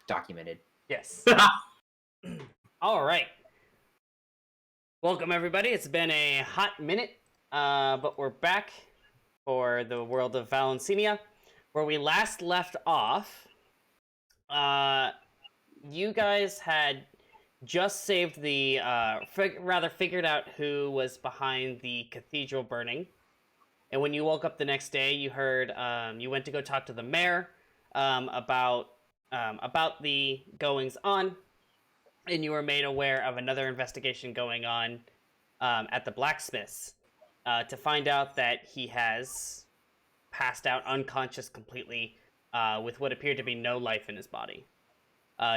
documented. Yes. All right. Welcome, everybody. It's been a hot minute, but we're back for the world of Valencinia, where we last left off. You guys had just saved the, figured out who was behind the cathedral burning. And when you woke up the next day, you heard, you went to go talk to the mayor about the goings on, and you were made aware of another investigation going on at the blacksmith's to find out that he has passed out unconscious completely with what appeared to be no life in his body.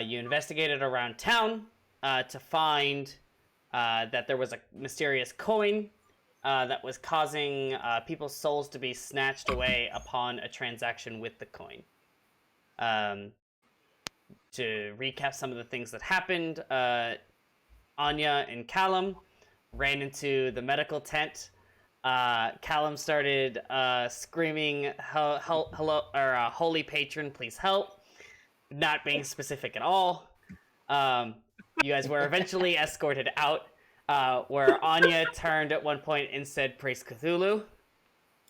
You investigated around town to find that there was a mysterious coin that was causing people's souls to be snatched away upon a transaction with the coin. To recap some of the things that happened, Anya and Callum ran into the medical tent. Callum started screaming, "Hello, or holy patron, please help," not being specific at all. You guys were eventually escorted out, where Anya turned at one point and said, "Praise Cthulhu."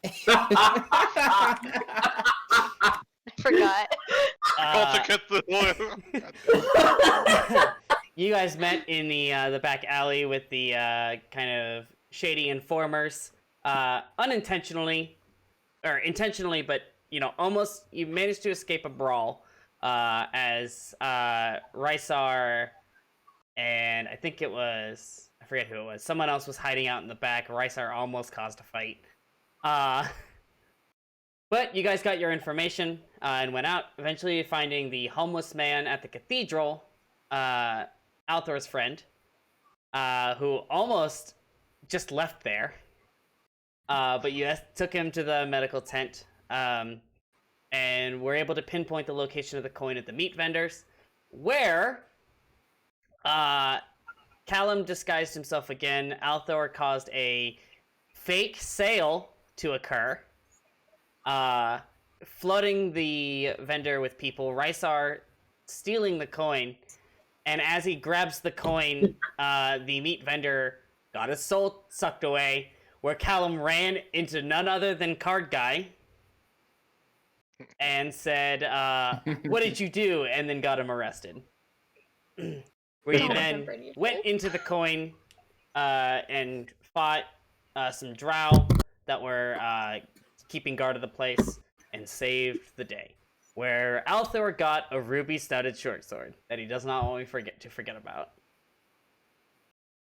I forgot. You guys met in the back alley with the kind of shady informers, unintentionally, or intentionally, but almost you managed to escape a brawl as Rysar and I think it was, I forget who it was, someone else was hiding out in the back. Rysar almost caused a fight. But you guys got your information and went out, eventually finding the homeless man at the cathedral, Althor's friend, who almost just left there. But you took him to the medical tent, and were able to pinpoint the location of the coin at the meat vendors, where Callum disguised himself again. Althor caused a fake sale to occur, flooding the vendor with people, Rysar stealing the coin, and as he grabs the coin, the meat vendor got his soul sucked away, where Callum ran into none other than Card Guy and said, "What did you do?" and then got him arrested. Where you then went into the coin and fought some drow that were keeping guard of the place and saved the day. Where Althor got a ruby-studded short sword that he does not want me to forget about.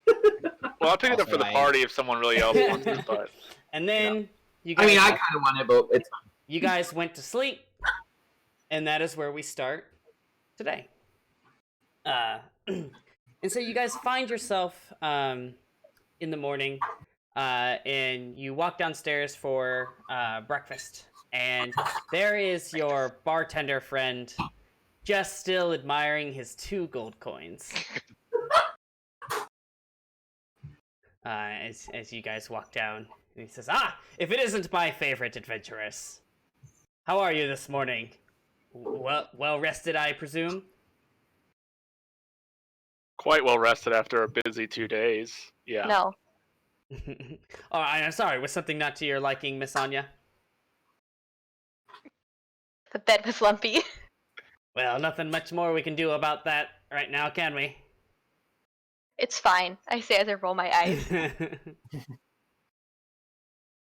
Well, I'll pick it up for the party if someone really else wants it, but... And then you guys... I mean, I kind of want it, but it's fine. You guys went to sleep, and that is where we start today. And so you guys find yourself in the morning, and you walk downstairs for breakfast, and there is your bartender friend just still admiring his 2 gold coins. As you guys walk down, and he says, if it isn't my favorite adventuress. How are you this morning? Well rested, I presume? Quite well rested after a busy 2 days. Yeah. No. Oh, I'm sorry. Was something not to your liking, Miss Anya? The bed was lumpy. Well, nothing much more we can do about that right now, can we? It's fine, I say as I roll my eyes.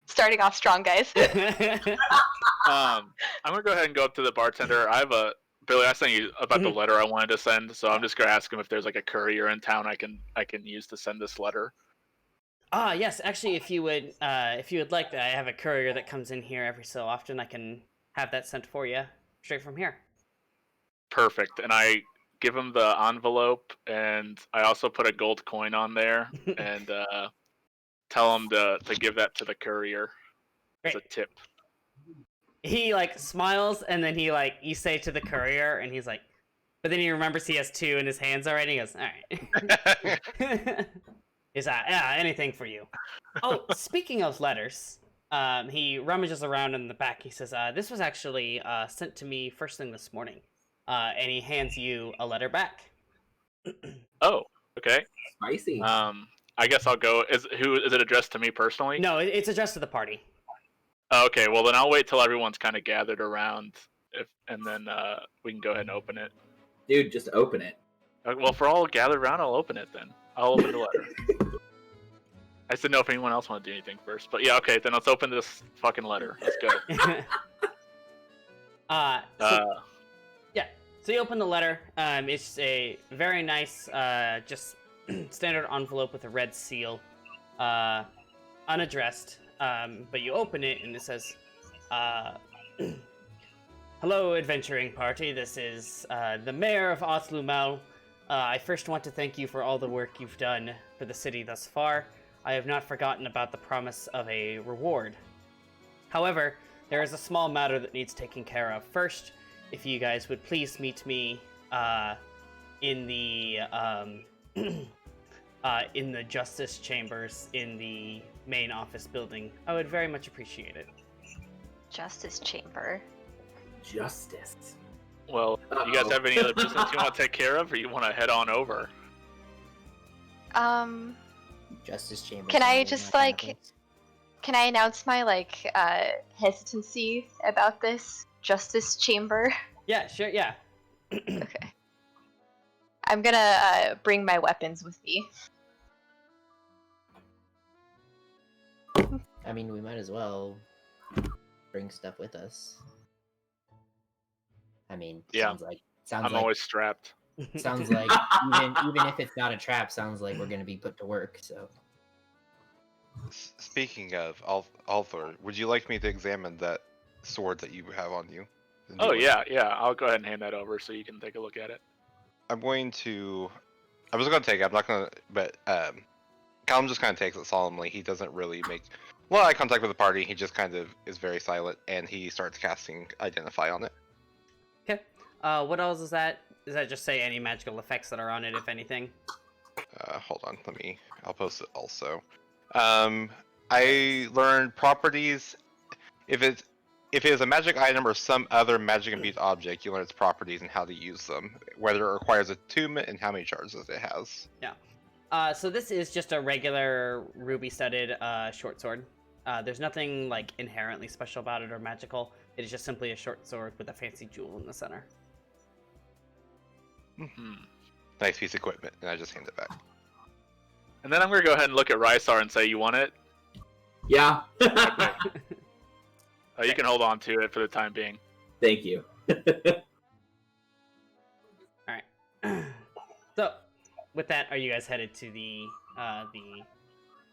Starting off strong, guys. I'm gonna go ahead and go up to the bartender. Billy, I sent you about the letter I wanted to send, so I'm just gonna ask him if there's like a courier in town I can use to send this letter. Yes. Actually, if you would like that, I have a courier that comes in here every so often. I can have that sent for you straight from here. Perfect. And I give him the envelope, and I also put a gold coin on there, and tell him to give that to the courier as a tip. He smiles, and then you say to the courier, and he's like, but then he remembers he has 2 in his hands already. He goes, all right. He's anything for you. Oh, speaking of letters, he rummages around in the back. He says, this was actually sent to me first thing this morning. and he hands you a letter back. Oh, okay. Spicy. I guess I'll go. Is it addressed to me personally? No, it's addressed to the party. Oh, okay, well then I'll wait till everyone's kind of gathered around, and then we can go ahead and open it. Dude, just open it. Well, if we're all gathered around, I'll open it then. I'll open the letter. I just didn't know if anyone else wanted to do anything first, but yeah, okay, then let's open this fucking letter. Let's go. So you open the letter. It's a very nice, just standard envelope with a red seal, unaddressed. But you open it and it says, "Hello, adventuring party. This is the mayor of Othlumal. I first want to thank you for all the work you've done for the city thus far. I have not forgotten about the promise of a reward. However, there is a small matter that needs taking care of. First, if you guys would please meet me in the in the justice chambers in the main office building, I would very much appreciate it." Justice chamber. Justice. Well, you guys have any other business you want to take care of, or you want to head on over? Justice Chamber. Can I sounds just, my like- preference. Can I announce my hesitancy about this justice chamber? Yeah, sure, yeah. Okay. I'm gonna bring my weapons with me. I mean, we might as well bring stuff with us. I mean, Yeah. sounds I'm like always strapped. sounds like even if it's not a trap, sounds like we're gonna be put to work. So Speaking of Althor, would you like me to examine that sword that you have on you? The new Oh one? yeah. I'll go ahead and hand that over so you can take a look at it. I'm going to. I was going to take it. I'm not going to. But Callum just kind of takes it solemnly. He doesn't really make eye contact with the party. He just kind of is very silent, and he starts casting Identify on it. Okay. What else is that? Does that just say any magical effects that are on it, if anything? Hold on. I'll post it also. I learned properties. If it is a magic item or some other magic-imbued object, you learn its properties and how to use them, whether it requires attunement and how many charges it has. So this is just a regular ruby-studded short sword. There's nothing like inherently special about it or magical. It is just simply a short sword with a fancy jewel in the center. Nice piece of equipment, and I just hand it back. And then I'm gonna go ahead and look at Rysar and say, "You want it? Yeah. Okay. You can hold on to it for the time being." Thank you. So, with that, are you guys headed to the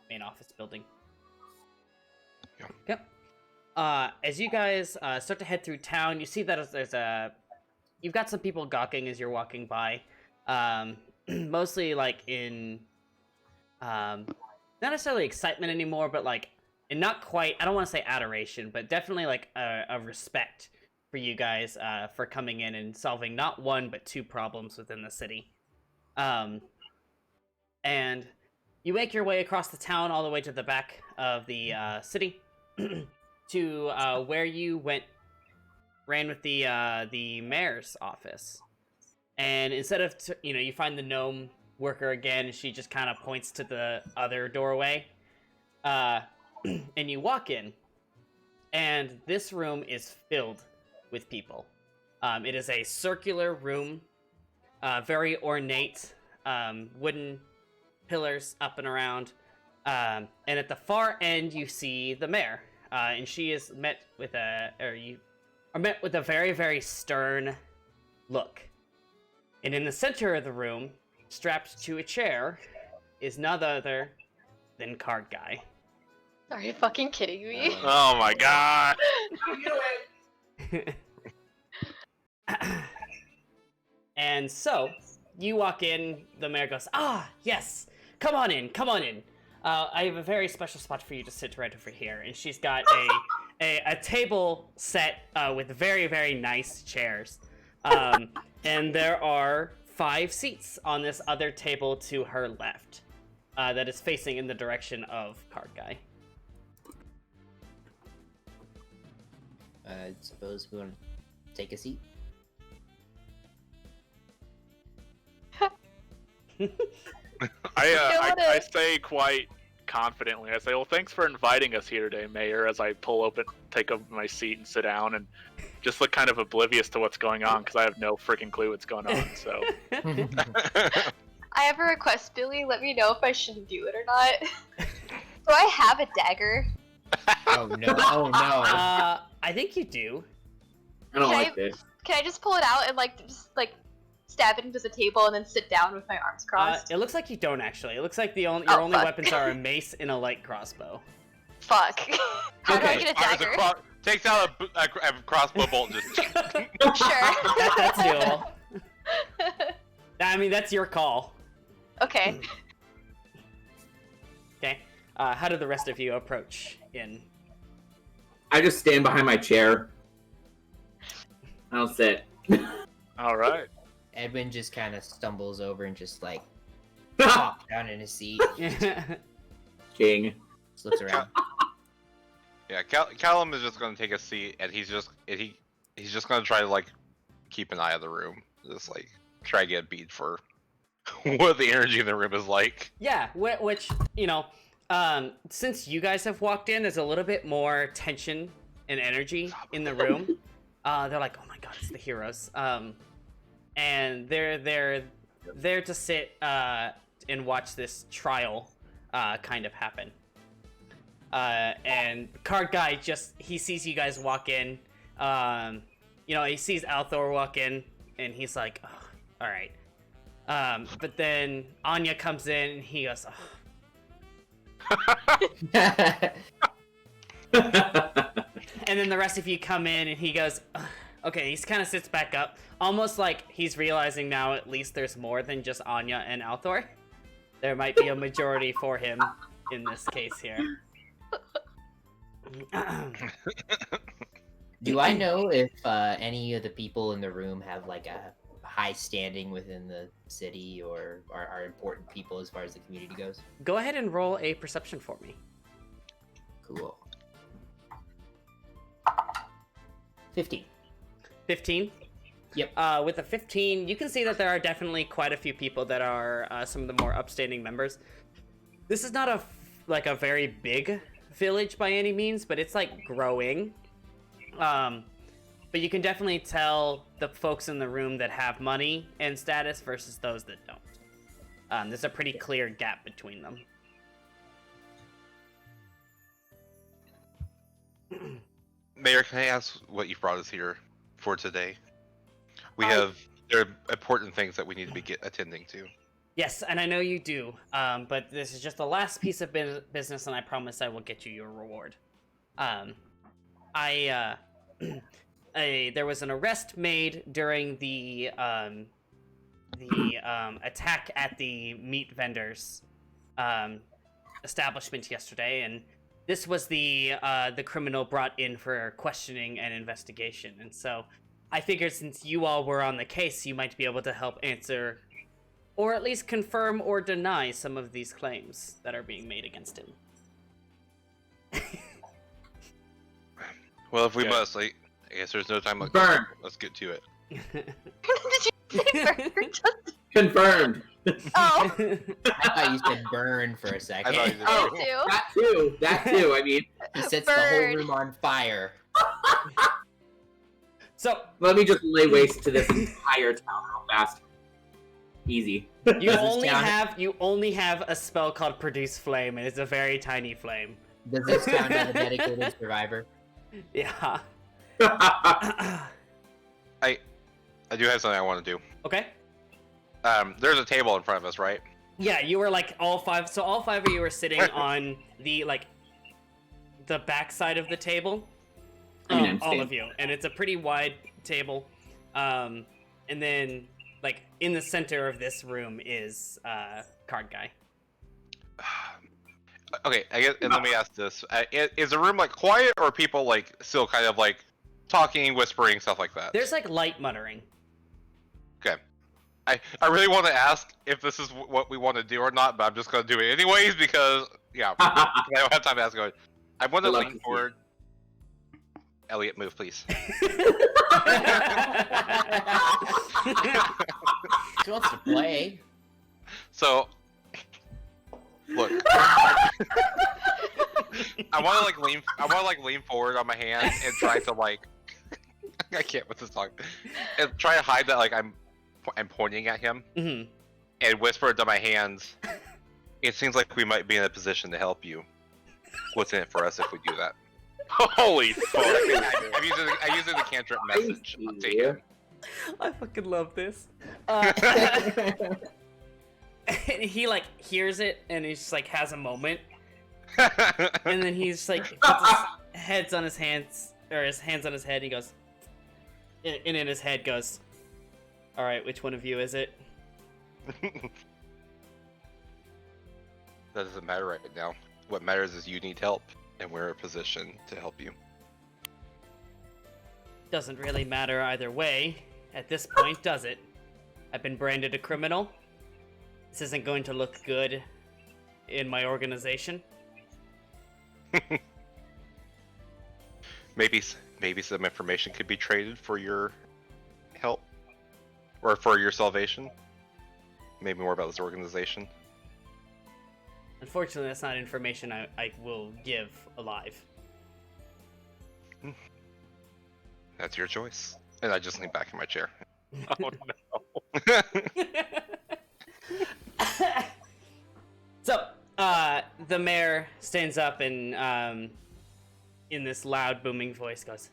main office building? Yeah. Yep. As you guys start to head through town, you see that you've got some people gawking as you're walking by, mostly like in, not necessarily excitement anymore, but like, and not quite, I don't want to say adoration, but definitely like a respect for you guys for coming in and solving not one, but two problems within the city. And you make your way across the town all the way to the back of the city to where you ran with the mayor's office. And instead of, you find the gnome worker again, she just kind of points to the other doorway. And you walk in, and this room is filled with people. It is a circular room, very ornate, wooden pillars up and around. And at the far end, you see the mayor, and she is met with a very, very stern look. And in the center of the room, strapped to a chair, is none other than Card Guy. Are you fucking kidding me? Oh my god! And so, you walk in, the mayor goes, "Ah, yes, come on in. I have a very special spot for you to sit right over here." And she's got a table set with very, very nice chairs. And there are 5 seats on this other table to her left that is facing in the direction of Card Guy. I suppose we want to take a seat. I say quite confidently. I say, "Well, thanks for inviting us here today, Mayor." As I take up my seat and sit down, and just look kind of oblivious to what's going on because I have no freaking clue what's going on. So I have a request, Billy. Let me know if I shouldn't do it or not. Do I have a dagger? Oh no! Oh no! I think you do. I don't Can like I- this. Can I just pull it out and just stab it into the table and then sit down with my arms crossed? It looks like you don't actually. It looks like your only fuck. weapons are a mace and a light crossbow. Fuck. How do I Okay, get a Fires dagger? takes out a crossbow bolt and just. Sure. That's doable. I mean, that's your call. Okay. Okay. How do the rest of you approach in? I just stand behind my chair. I don't sit. all right. Edwin just kind of stumbles over and just pops down in his seat, King. just looks around. Yeah, Callum is just gonna take a seat, and he's just gonna try to keep an eye on the room, just try to get a beat for what the energy in the room is like. Yeah, which since you guys have walked in, there's a little bit more tension and energy in the room. They're like, oh my god, it's the heroes. And they're there to sit and watch this trial kind of happen. And Card Guy he sees you guys walk in. He sees Althor walk in, and he's like, oh, all right. But then Anya comes in, and he goes, oh. And then the rest of you come in, and he goes, ugh. Okay, he kind of sits back up, almost like he's realizing now at least there's more than just Anya and Althor. There might be a majority for him in this case here. Do I know if any of the people in the room have a high standing within the city or are important people as far as the community goes? Go ahead and roll a perception for me. Cool. 15. 15? Yep. With a 15, you can see that there are definitely quite a few people that are some of the more upstanding members. This is not a very big village by any means, but it's growing. But you can definitely tell the folks in the room that have money and status versus those that don't. There's a pretty clear gap between them. Mayor, can I ask what you brought us here for today? There are important things that we need to be attending to. Yes, and I know you do, but this is just the last piece of business, and I promise I will get you your reward. There was an arrest made during the attack at the meat vendors establishment yesterday, and this was the criminal brought in for questioning and investigation. And so I figured since you all were on the case, you might be able to help answer or at least confirm or deny some of these claims that are being made against him. Well, if we Yeah. must, I guess there's no time. Burn. Let's get to it. Did you say burn? Confirmed. Oh, I thought you said burn for a second. I thought you did. Oh, me too. That too. I mean, He sets the whole Burn. room on fire. So let me just lay waste to this entire town real fast. Easy. you Does this only town- have a spell called Produce Flame, and it's a very tiny flame. Does this town have a dedicated survivor? Yeah. I do have something I want to do. Okay. There's a table in front of us, right? Yeah, you were all five. So all five of you were sitting on the the back side of the table. I mean, I'm all standing. of you, and it's a pretty wide table. And then in the center of this room is Card Guy. Okay, I guess, and let me ask this: is the room quiet, or are people still kind of talking, whispering, stuff like that? There's light muttering. Okay. I really want to ask if this is what we want to do or not, but I'm just going to do it anyways because I don't have time to ask. I want to I'd love lean to see forward. Elliot, move, please. She wants to play. So, look, I want to like lean. I want to like lean forward on my hand and try to like. I can't with this song. And try to hide that like I'm pointing at him Mhm. and whisper into my hands. It seems like we might be in a position to help you. What's in it for us if we do that? Holy fuck! I'm using the cantrip message to him. I fucking love this. And he like hears it and he's just like has a moment, and then he's like puts his heads on his hands or his hands on his head. And he goes, and in his head goes, "All right, which one of you is it?" That doesn't matter right now. What matters is you need help, and we're in a position to help you. Doesn't really matter either way at this point, does it? I've been branded a criminal. This isn't going to look good in my organization. Maybe some information could be traded for your help, or for your salvation. Maybe more about this organization. Unfortunately, that's not information I will give alive. That's your choice. And I just lean back in my chair. Oh no. So, the mayor stands up and, in this loud, booming voice goes,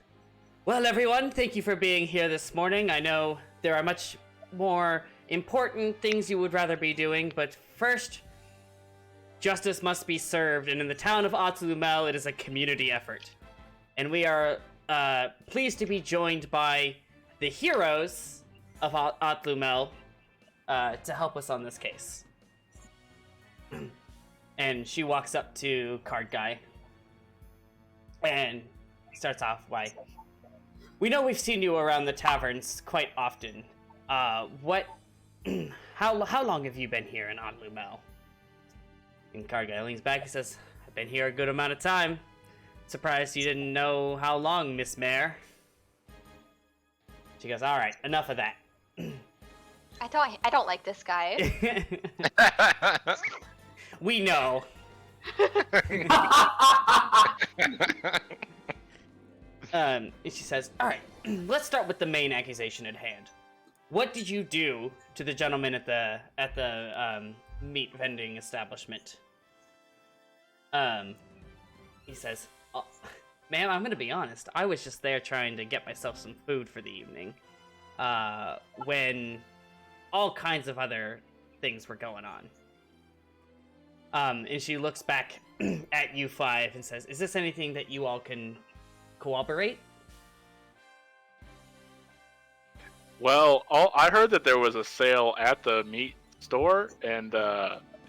"Well, everyone, thank you for being here this morning. I know there are much more important things you would rather be doing, but first, justice must be served, and in the town of Otzlumel, it is a community effort. And we are, pleased to be joined by the heroes of Otzlumel, to help us on this case." And she walks up to Card Guy and starts off by, "We know we've seen you around the taverns quite often. How long have you been here in Otzlumel?" And Card Guy leans back and says, "I've been here a good amount of time. Surprised you didn't know how long, Miss Mayor." She goes, "All right, enough of that." I don't like this guy. We know. And she says, "All right, let's start with the main accusation at hand. What did you do to the gentleman at the meat vending establishment?" He says, "Oh, ma'am, I'm gonna be honest. I was just there trying to get myself some food for the evening, when all kinds of other things were going on." And she looks back at you five and says, "Is this anything that you all can corroborate?" Well, I heard that there was a sale at the meat store, and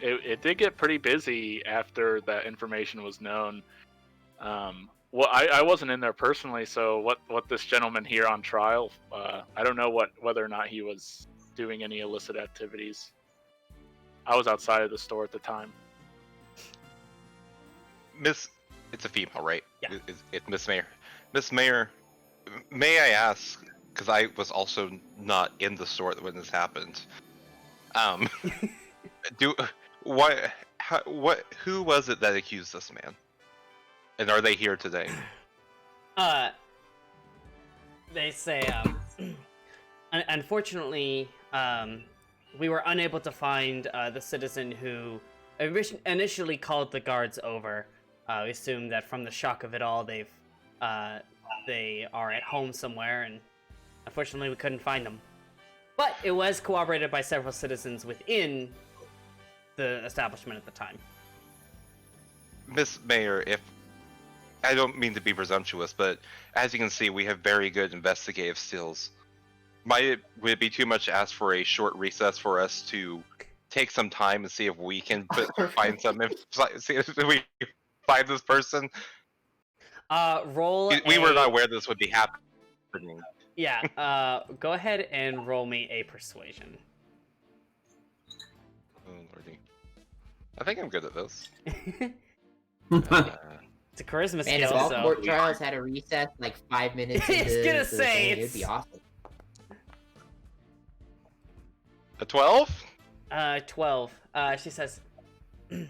it did get pretty busy after that information was known. Well, I wasn't in there personally, so what this gentleman here on trial, I don't know whether or not he was doing any illicit activities. I was outside of the store at the time. It's a female, right? Yeah. It's Miss Mayor. Miss Mayor, may I ask, because I was also not in the store when this happened. Who was it that accused this man? And are they here today? They say, unfortunately, we were unable to find the citizen who initially called the guards over. We assume that from the shock of it all, they are at home somewhere, and unfortunately we couldn't find them. But it was corroborated by several citizens within the establishment at the time. Miss Mayor, if I don't mean to be presumptuous, but as you can see, we have very good investigative skills. Would it be too much to ask for a short recess for us to take some time and see if we can find see if we find this person? Roll. We were not aware this would be happening. Yeah. Go ahead and roll me a persuasion. Oh lordy, I think I'm good at this. It's a charisma Man, skill, if all so. court trials had a recess like 5 minutes I was into gonna the say, thing, it'd be awesome. A 12? 12. She says, you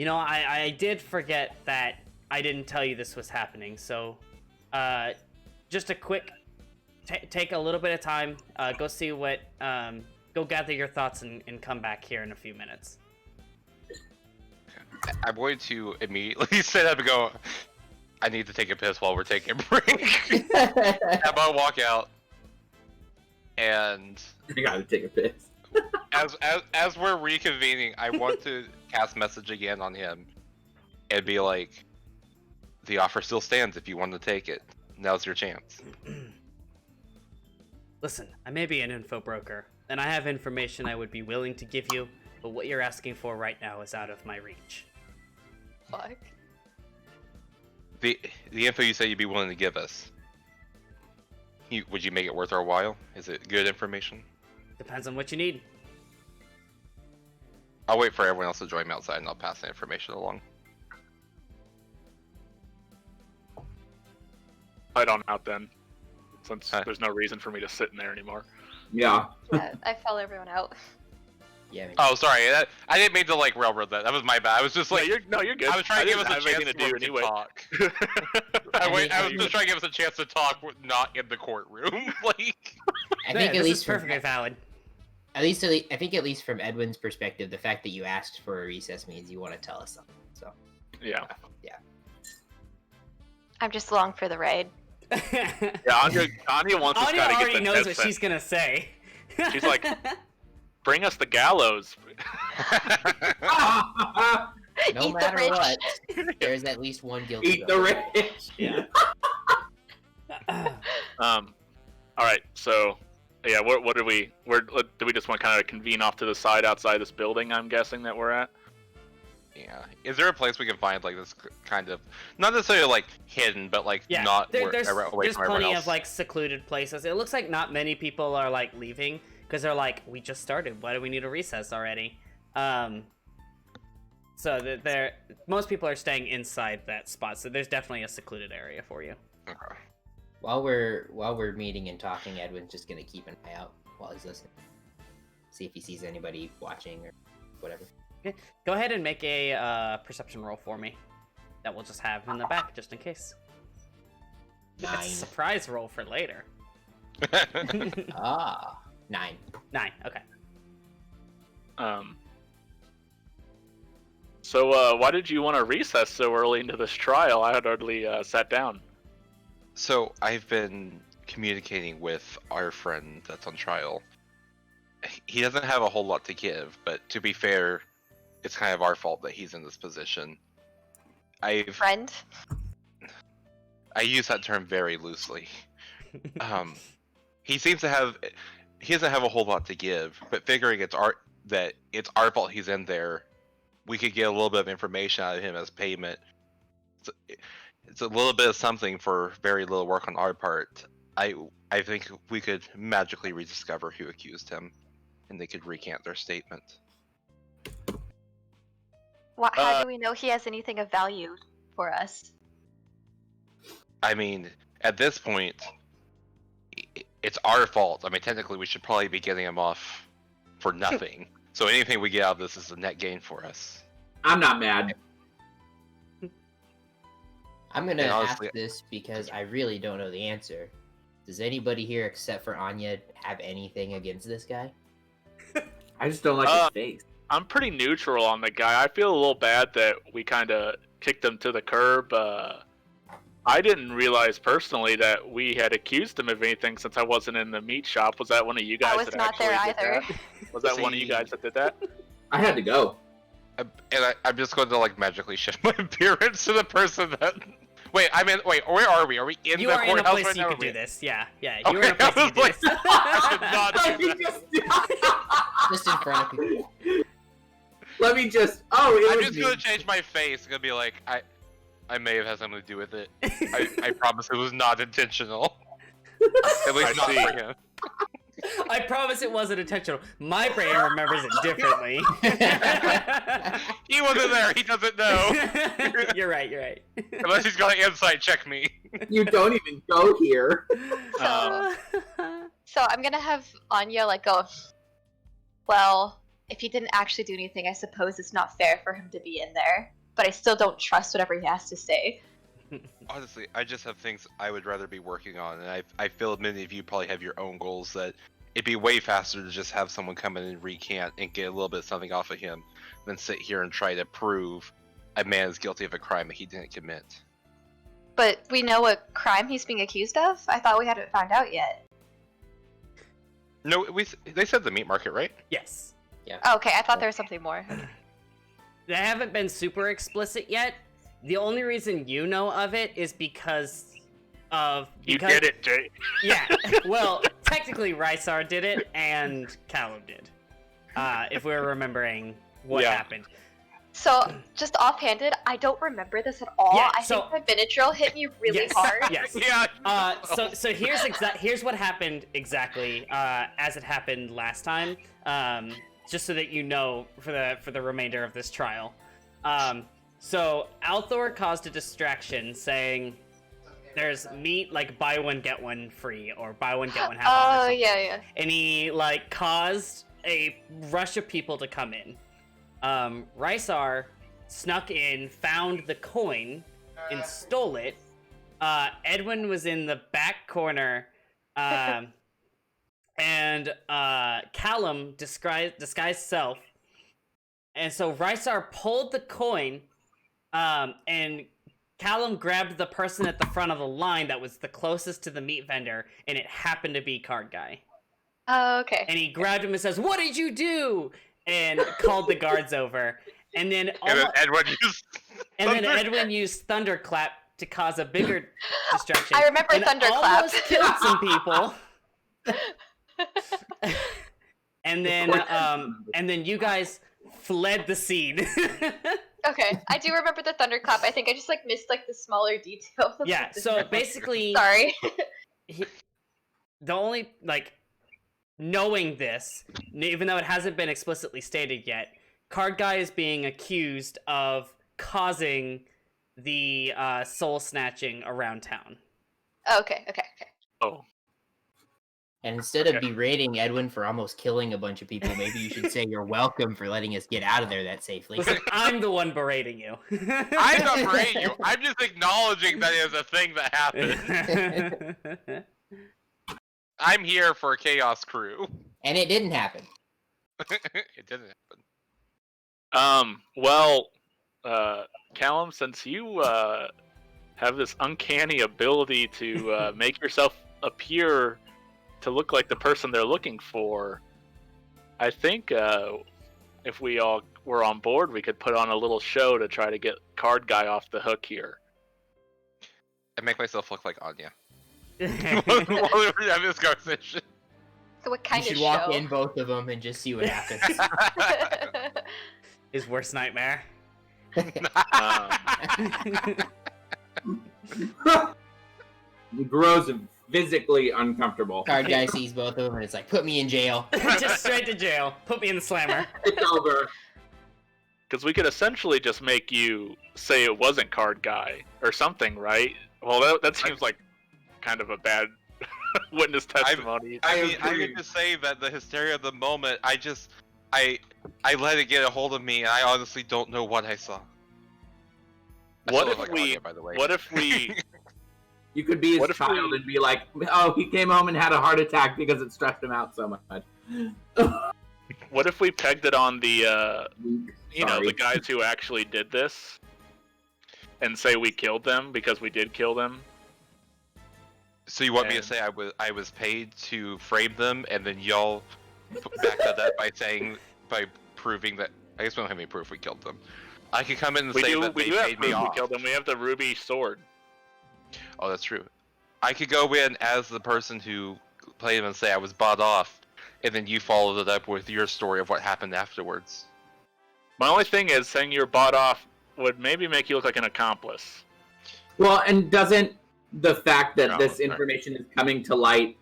know, I did forget that I didn't tell you this was happening, so, just a quick, take a little bit of time, go see what, go gather your thoughts and come back here in a few minutes. I'm going to immediately sit up and go, I need to take a piss while we're taking a break. I'm about to walk out, and I gotta take a piss. as we're reconvening, I want to cast message again on him and be like, the offer still stands if you want to take it. Now's your chance. Listen, I may be an info broker, and I have information I would be willing to give you, but what you're asking for right now is out of my reach. Fuck. The info you say you'd be willing to give us, would you make it worth our while? Is it good information? Depends on what you need. I'll wait for everyone else to join me outside and I'll pass the information along. Head on out then, since Hi. there's no reason for me to sit in there anymore. Yeah. Yeah, I follow everyone out. Yeah. I mean, Oh, sorry. I didn't mean to like railroad that. That was my bad. I was just like, You're good. I was trying to give us a chance to do anyway. talk. I I was mean, just trying to give us a chance to talk, not in the courtroom. Like, I think this at is least from, perfectly valid. I think at least from Edwin's perspective, the fact that you asked for a recess means you want to tell us something. So Yeah. I'm just along for the ride. Yeah, Anya wants us Anya to get already the knows what headset. she's gonna say. She's like, bring us the gallows. no Eat the matter rich. what, there's at least one guilty. Eat the vote. rich. Yeah. All right. So, yeah. What do we? Do we just want to kind of convene off to the side outside this building? I'm guessing that we're at. yeah. Is there a place we can find like this kind of, not necessarily like hidden, but like Yeah, not there's away from everyone plenty else? of like secluded places. It looks like not many people are like leaving because they're like, we just started. Why do we need a recess already? So most people are staying inside that spot. So there's definitely a secluded area for you. Okay. While we're meeting and talking, Edwin's just gonna keep an eye out while he's listening. See if he sees anybody watching or whatever. Go ahead and make a perception roll for me. That we'll just have in the back just in case. It's 9. a surprise roll for later. 9. 9. Okay. So, why did you want to recess so early into this trial? I had already sat down. So I've been communicating with our friend that's on trial. He doesn't have a whole lot to give, but to be fair, it's kind of our fault that he's in this position. Friend. I use that term very loosely. He doesn't have a whole lot to give, but figuring it's our fault he's in there, we could get a little bit of information out of him as payment. It's a little bit of something for very little work on our part. I think we could magically rediscover who accused him, and they could recant their statement. How do we know he has anything of value for us? I mean, at this point, it's our fault. I mean, technically, we should probably be getting him off for nothing. So anything we get out of this is a net gain for us. I'm not mad. I'm gonna And ask honestly- this because I really don't know the answer. Does anybody here except for Anya have anything against this guy? I just don't like his face. I'm pretty neutral on the guy. I feel a little bad that we kind of kicked him to the curb. I didn't realize personally that we had accused him of anything since I wasn't in the meat shop. Was that one of you guys I was that not there actually did either. that? Was that one of you See- guys that did that? I had to go. And I'm just going to like magically shift my appearance to the person that. Wait, where are we? Are we in You the are in a courthouse place right you now? could Or are we- do this. Yeah. You Okay, are in a place I you could do was this. I did not Let do me that. Just in front of people. Let me just. Oh, it I'm was just me. gonna change my face. I'm gonna be like, I may have had something to do with it. I promise it was not intentional. At least I not see. for him. I promise it wasn't intentional. My brain remembers it differently. He wasn't there. He doesn't know. You're right. Unless he's gonna insight check me. You don't even go here. So I'm gonna have Anya like go. well, if he didn't actually do anything, I suppose it's not fair for him to be in there. But I still don't trust whatever he has to say. Honestly, I just have things I would rather be working on, and I feel many of you probably have your own goals that it'd be way faster to just have someone come in and recant and get a little bit of something off of him than sit here and try to prove a man is guilty of a crime that he didn't commit. But we know what crime he's being accused of? I thought we hadn't found out yet. No, they said the meat market, right? Yes. Oh, okay, I thought there was something more. They haven't been super explicit yet. The only reason you know of it is because You did it, Jay. Yeah. Well, technically Rysar did it and Callum did. If we're remembering what happened. So, just offhanded, I don't remember this at all. Yeah, I so- think the Benadryl hit me really Yes, hard. Yes. Yeah. So here's what happened exactly as it happened last time. Just so that you know for the remainder of this trial. So Althor caused a distraction saying there's meat like buy one get one free or buy one get one half off. or Oh, something. yeah. And he like caused a rush of people to come in. Rysar snuck in, found the coin, and stole it. Edwin was in the back corner, and Callum disguised self. And so Rysar pulled the coin, and Callum grabbed the person at the front of the line that was the closest to the meat vendor, and it happened to be Card Guy. Oh, okay. And he grabbed him and says, "What did you do?" And called the guards over. And then Edwin used Thunderclap to cause a bigger distraction. I remember and Thunderclap. Almost killed some people. and then you guys fled the scene. Okay, I do remember the thunderclap. I think I just like missed like the smaller details. Yeah, so basically Sorry. the only like knowing this, even though it hasn't been explicitly stated yet, Card Guy is being accused of causing the soul snatching around town. Okay. Oh. And instead of berating Edwin for almost killing a bunch of people, maybe you should say you're welcome for letting us get out of there that safely. Listen, I'm the one berating you. I'm not berating you. I'm just acknowledging that it is a thing that happened. I'm here for Chaos Crew. And it didn't happen. It didn't happen. Callum, since you have this uncanny ability to make yourself appear to look like the person they're looking for, I think if we all were on board, we could put on a little show to try to get Card Guy off the hook here. I make myself look like Anya. While we're having this conversation. So what kind You of should walk show? in both of them and just see what happens. His worst nightmare. Grows physically uncomfortable. Card Guy sees both of them and it's like, put me in jail. Just straight to jail. Put me in the slammer. It's over. Because we could essentially just make you say it wasn't Card Guy or something, right? Well, that seems like kind of a bad witness testimony. I could just say that the hysteria of the moment, I let it get a hold of me, and I honestly don't know what I saw. I What still if look like we- Anya, by the way. What if we... You could be his What if child we- and be like, oh, he came home and had a heart attack because it stressed him out so much. What if we pegged it on the, you know, Sorry. the guys who actually did this, and say we killed them because we did kill them? So you want me to And- say I was paid to frame them, and then y'all back that up by proving that I guess we don't have any proof we killed them. I could come in and We say do. that We they do have paid me proof we off. killed them. We have the ruby sword. Oh, that's true. I could go in as the person who played him and say I was bought off, and then you followed it up with your story of what happened afterwards. My only thing is saying you're bought off would maybe make you look like an accomplice. Well, and doesn't the fact that No, this sorry. information is coming to light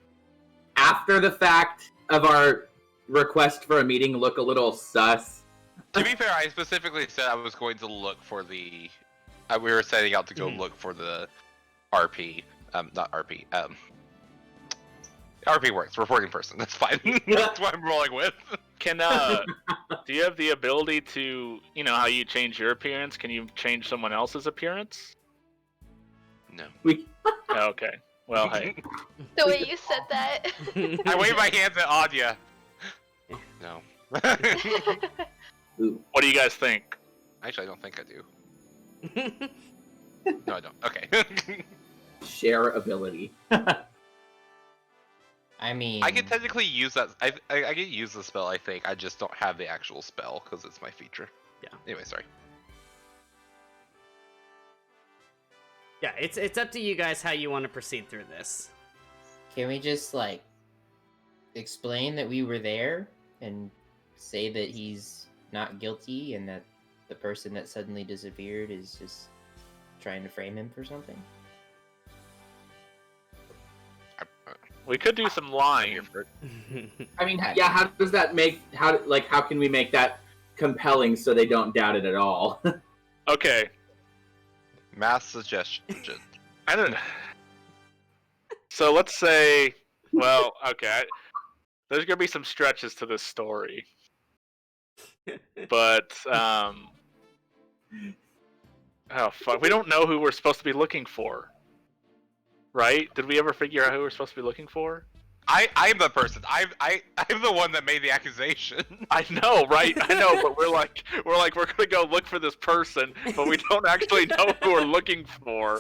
after the fact of our request for a meeting look a little sus? To be fair, I specifically said I was going to look for the. We were setting out to go Mhm. look for the RP. Not RP. RP works. Reporting person. That's fine. That's what I'm rolling with. Can do you have the ability to, you know, how you change your appearance? Can you change someone else's appearance? No. Oh, okay. Well, hey. The way you said that. I wave my hands at Anya. No. Ooh. What do you guys think? Actually, I don't think I do. No, I don't. Okay. Share ability. I mean, I can technically use that. I can use the spell. I think I just don't have the actual spell because it's my feature. Yeah. Anyway, sorry. Yeah, it's up to you guys how you want to proceed through this. can we just like explain that we were there and say that he's not guilty and that the person that suddenly disappeared is just trying to frame him for something? We could do some lying. I mean, yeah. How does that make? How can we make that compelling so they don't doubt it at all? Okay. Mass suggestion. I don't. So let's say, well, okay. There's gonna be some stretches to this story, but oh fuck, we don't know who we're supposed to be looking for, right? Did we ever figure out who we're supposed to be looking for? I'm the person. I'm the one that made the accusation. I know, right? I know, but we're gonna go look for this person, but we don't actually know who we're looking for.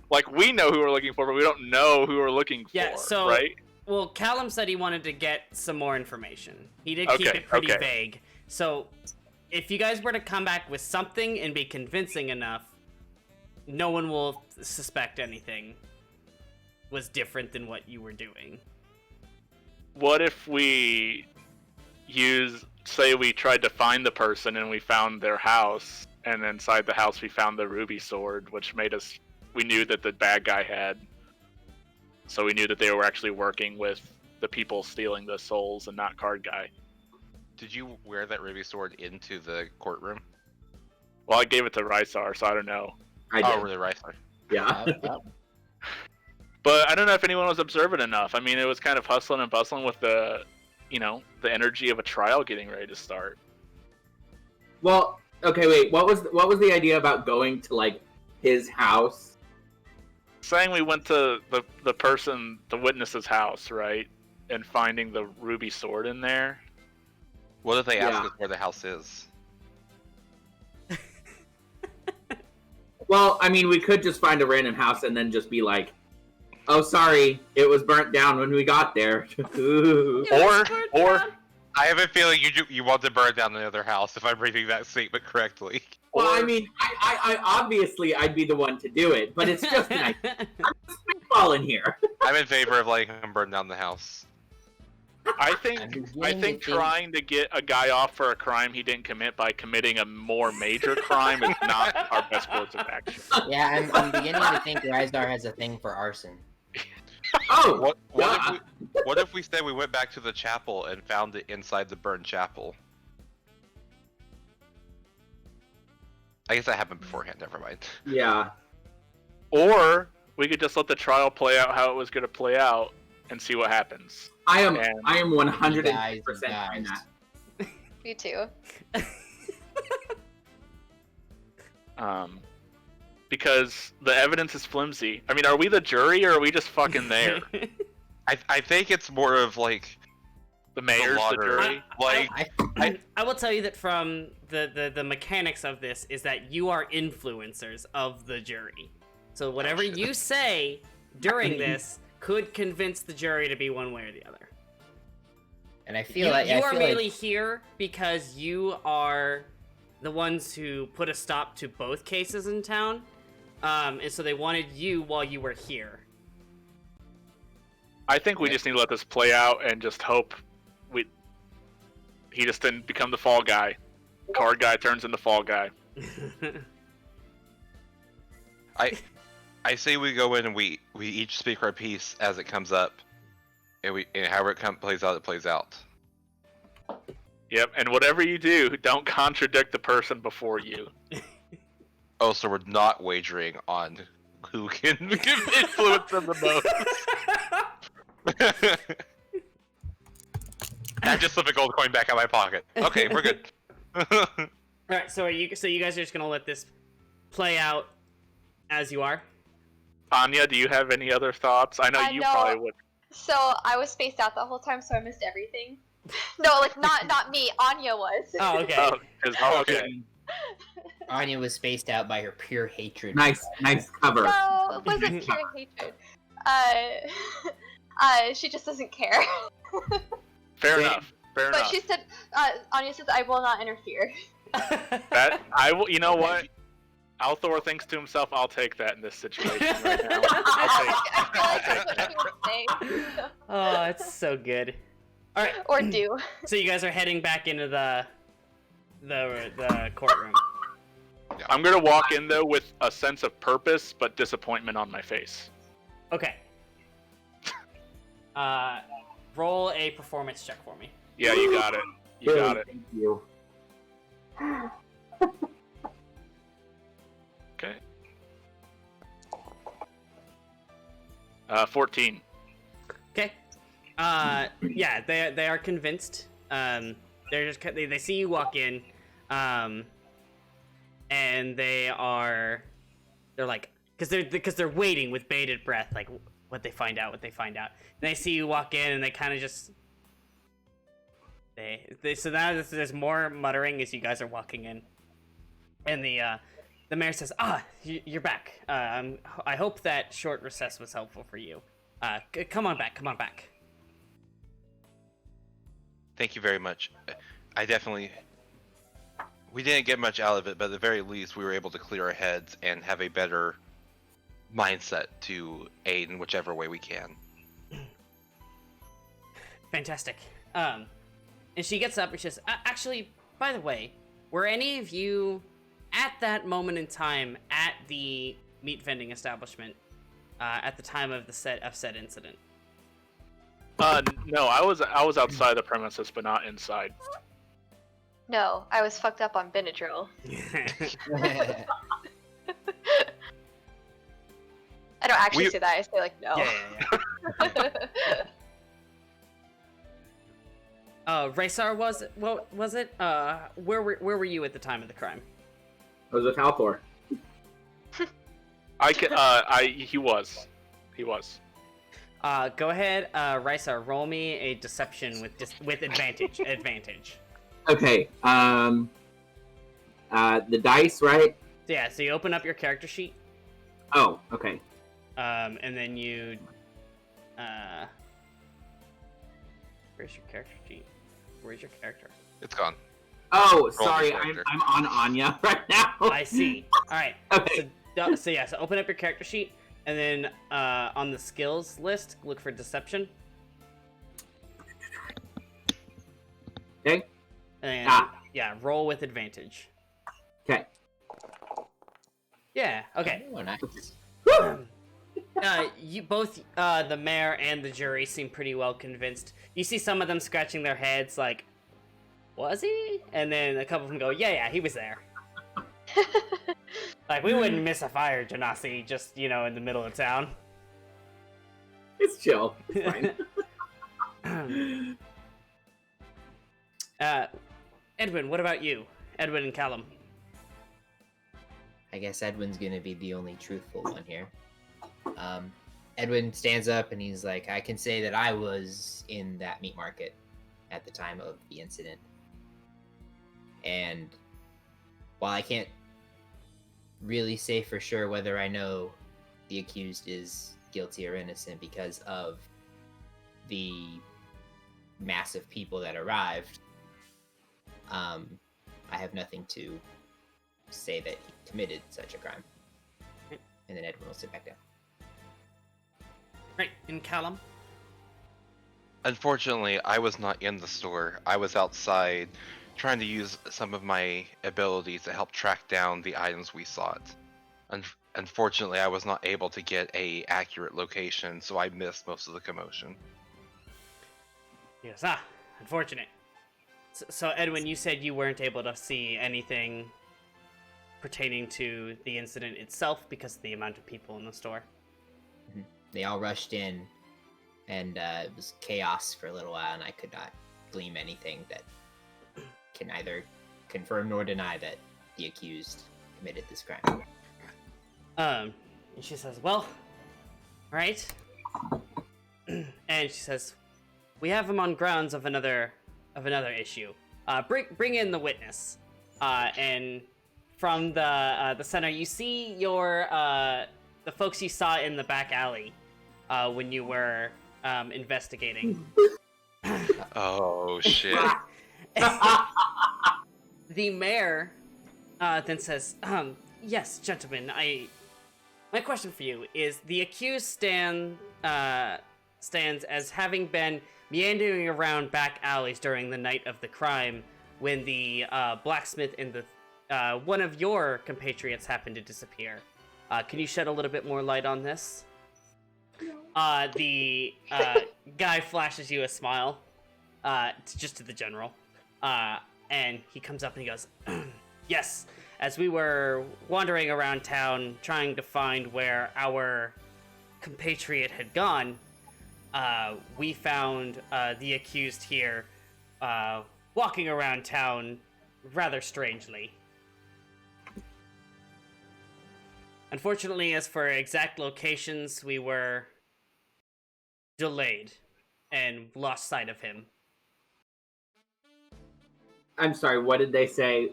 Like, we know who we're looking for, but we don't know who we're looking for. Yeah, so right? Well, Callum said he wanted to get some more information. He did keep it pretty vague. So, if you guys were to come back with something and be convincing enough, no one will suspect anything was different than what you were doing. What if we say we tried to find the person and we found their house, and inside the house we found the ruby sword, which we knew that the bad guy had. So we knew that they were actually working with the people stealing the souls and not Card Guy. Did you wear that ruby sword into the courtroom? Well, I gave it to Rysar, so I don't know. I did. Oh, really? Right. Sorry. Yeah. But I don't know if anyone was observant enough. I mean, it was kind of hustling and bustling with the energy of a trial getting ready to start. Well, okay, wait. What was the idea about going to like his house? Saying we went to the witness's house, right, and finding the ruby sword in there. What if they ask Yeah. us where the house is? Well, I mean, we could just find a random house and then just be like, "Oh, sorry, it was burnt down when we got there." Ooh. Or I have a feeling you want to burn down the other house if I'm reading that statement correctly. Well, I mean, I obviously I'd be the one to do it, but it's just an idea. I'm just spitballing here. I'm in favor of letting him burn down the house. I I'm think beginning to think- trying to get a guy off for a crime he didn't commit by committing a more major crime is not our best course of action. Yeah, I'm beginning to think Rysar has a thing for arson. Oh, What if we said we went back to the chapel and found it inside the burned chapel? I guess that happened beforehand. Never mind. yeah. Or we could just let the trial play out how it was going to play out and see what happens. I am And- 110% Guys. behind that. Me too. Because the evidence is flimsy. I mean, are we the jury or are we just fucking there? I think it's more of like The mayor's the lottery. jury? Like I will tell you that from the mechanics of this is that you are influencers of the jury. So whatever you say during this could convince the jury to be one way or the other. And I feel You like are I feel merely like here because you are the ones who put a stop to both cases in town. And so they wanted you while you were here. I think we just need to let this play out and just hope he just didn't become the fall guy. Card Guy turns into fall guy. I say we go in and we each speak our piece as it comes up, and however it plays out, it plays out. Yep, and whatever you do, don't contradict the person before you. Oh, so we're not wagering on who can influence them the most. That just slipped a gold coin back out of my pocket. Okay, we're good. All right, so you guys are just gonna let this play out as you are? Anya, do you have any other thoughts? I know you No. probably would. So I was spaced out the whole time, so I missed everything. No, like not me. Anya was. Oh, okay. Oh, 'cause- Okay. okay. Anya was spaced out by her pure hatred. Nice cover. No, it wasn't pure hatred. She just doesn't care. Fair Yeah. enough. Fair But enough. she said, Anya says, I will not interfere. That I will. You know what? Althor thinks to himself, "I'll take that in this situation right now." I feel like that's what she would say. Oh, it's so good. All right, Or do. so you guys are heading back into the courtroom. I'm gonna walk in though with a sense of purpose, but disappointment on my face. Okay. Roll a performance check for me. Yeah, you got it. You got it. Thank you. Okay. 14. Okay. Yeah, they are convinced. They're just they see you walk in, and they're like, because they're waiting with bated breath, like what they find out. And they see you walk in, and they kind of just so now there's more muttering as you guys are walking in, and the mayor says, you're back. I hope that short recess was helpful for you. Come on back. Thank you very much. We didn't get much out of it, but at the very least, we were able to clear our heads and have a better mindset to aid in whichever way we can. Fantastic. And she gets up and she says, actually, by the way, were any of you at that moment in time at the meat vending establishment at the time of the said incident? No, I was outside the premises, but not inside. No, I was fucked up on Benadryl. I don't actually say that. I say like no. Yeah. Raysar, what was it? Where were you at the time of the crime? I was with Althor. He was. Go ahead, Raysar, roll me a deception with advantage. Advantage. Okay. The dice, right? Yeah. So you open up your character sheet. Oh, okay. And then you, where's your character sheet? Where's your character? It's gone. Oh, Roll sorry, the character. I'm on Anya right now. I see. All right. Okay. So open up your character sheet, and then on the skills list, look for deception. Okay. And yeah, roll with advantage. Okay. Yeah. Okay. Oh, nice. You both, the mayor and the jury, seem pretty well convinced. You see some of them scratching their heads, like, "Was he?" And then a couple of them go, "Yeah, he was there." Like, we wouldn't miss a fire, Genasi, just in the middle of town. It's chill. It's fine. Edwin, what about you? Edwin and Callum. I guess Edwin's gonna be the only truthful one here. Edwin stands up and he's like, I can say that I was in that meat market at the time of the incident. And while I can't really say for sure whether I know the accused is guilty or innocent because of the mass of people that arrived, I have nothing to say that he committed such a crime. And then Edwin will sit back down. Right, and Callum? Unfortunately, I was not in the store. I was outside trying to use some of my abilities to help track down the items we sought. Unfortunately, I was not able to get a accurate location, so I missed most of the commotion. Yes, unfortunate. So Edwin, you said you weren't able to see anything pertaining to the incident itself because of the amount of people in the store. They all rushed in, and it was chaos for a little while, and I could not glean anything that can either confirm nor deny that the accused committed this crime. And she says, well, right. And she says, we have him on grounds of another issue. Bring in the witness. And from the center, you see the folks you saw in the back alley when you were investigating. Oh shit. The mayor then says, yes, gentlemen, my question for you is, the accused stands as having been meandering around back alleys during the night of the crime when the blacksmith and the one of your compatriots happened to disappear. Can you shed a little bit more light on this? The guy flashes you a smile, just to the general, and he comes up and he goes, yes, as we were wandering around town trying to find where our compatriot had gone, we found the accused here walking around town rather strangely. Unfortunately, as for exact locations, we were delayed and lost sight of him. I'm sorry, what did they say?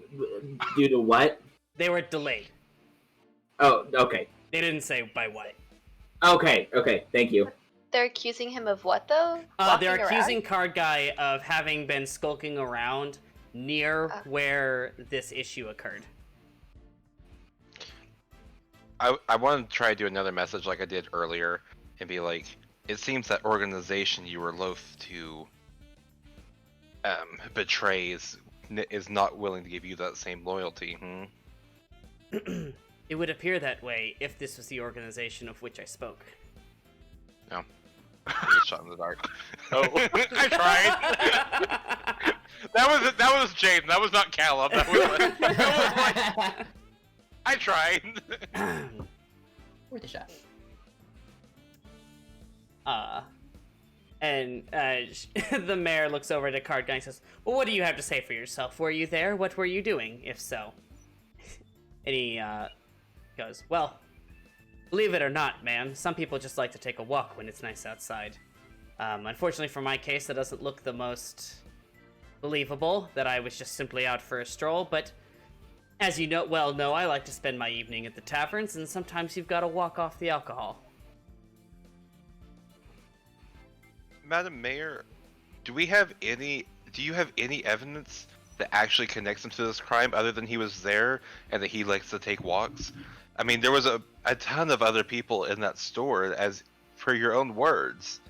Due to what? They were delayed. Oh, okay. They didn't say by what. Okay, thank you. They're accusing him of what, though? They're Walking accusing around? Card Guy of having been skulking around near where this issue occurred. I want to try to do another message like I did earlier and be like, it seems that organization you were loath to betray is not willing to give you that same loyalty. It would appear that way if this was the organization of which I spoke. No. Just shot in the dark. Oh, I tried. that was Jaden. That was not Callum. That was like, I tried. Worth a shot. And the mayor looks over to Card Guy and says, well, what do you have to say for yourself? Were you there? What were you doing, if so? And he goes, well, believe it or not, man, some people just like to take a walk when it's nice outside. Unfortunately for my case, that doesn't look the most believable, that I was just simply out for a stroll, but as you know, I like to spend my evening at the taverns, and sometimes you've got to walk off the alcohol. Madam Mayor, do you have any evidence that actually connects him to this crime other than he was there and that he likes to take walks? I mean, there was a ton of other people in that store, as per your own words.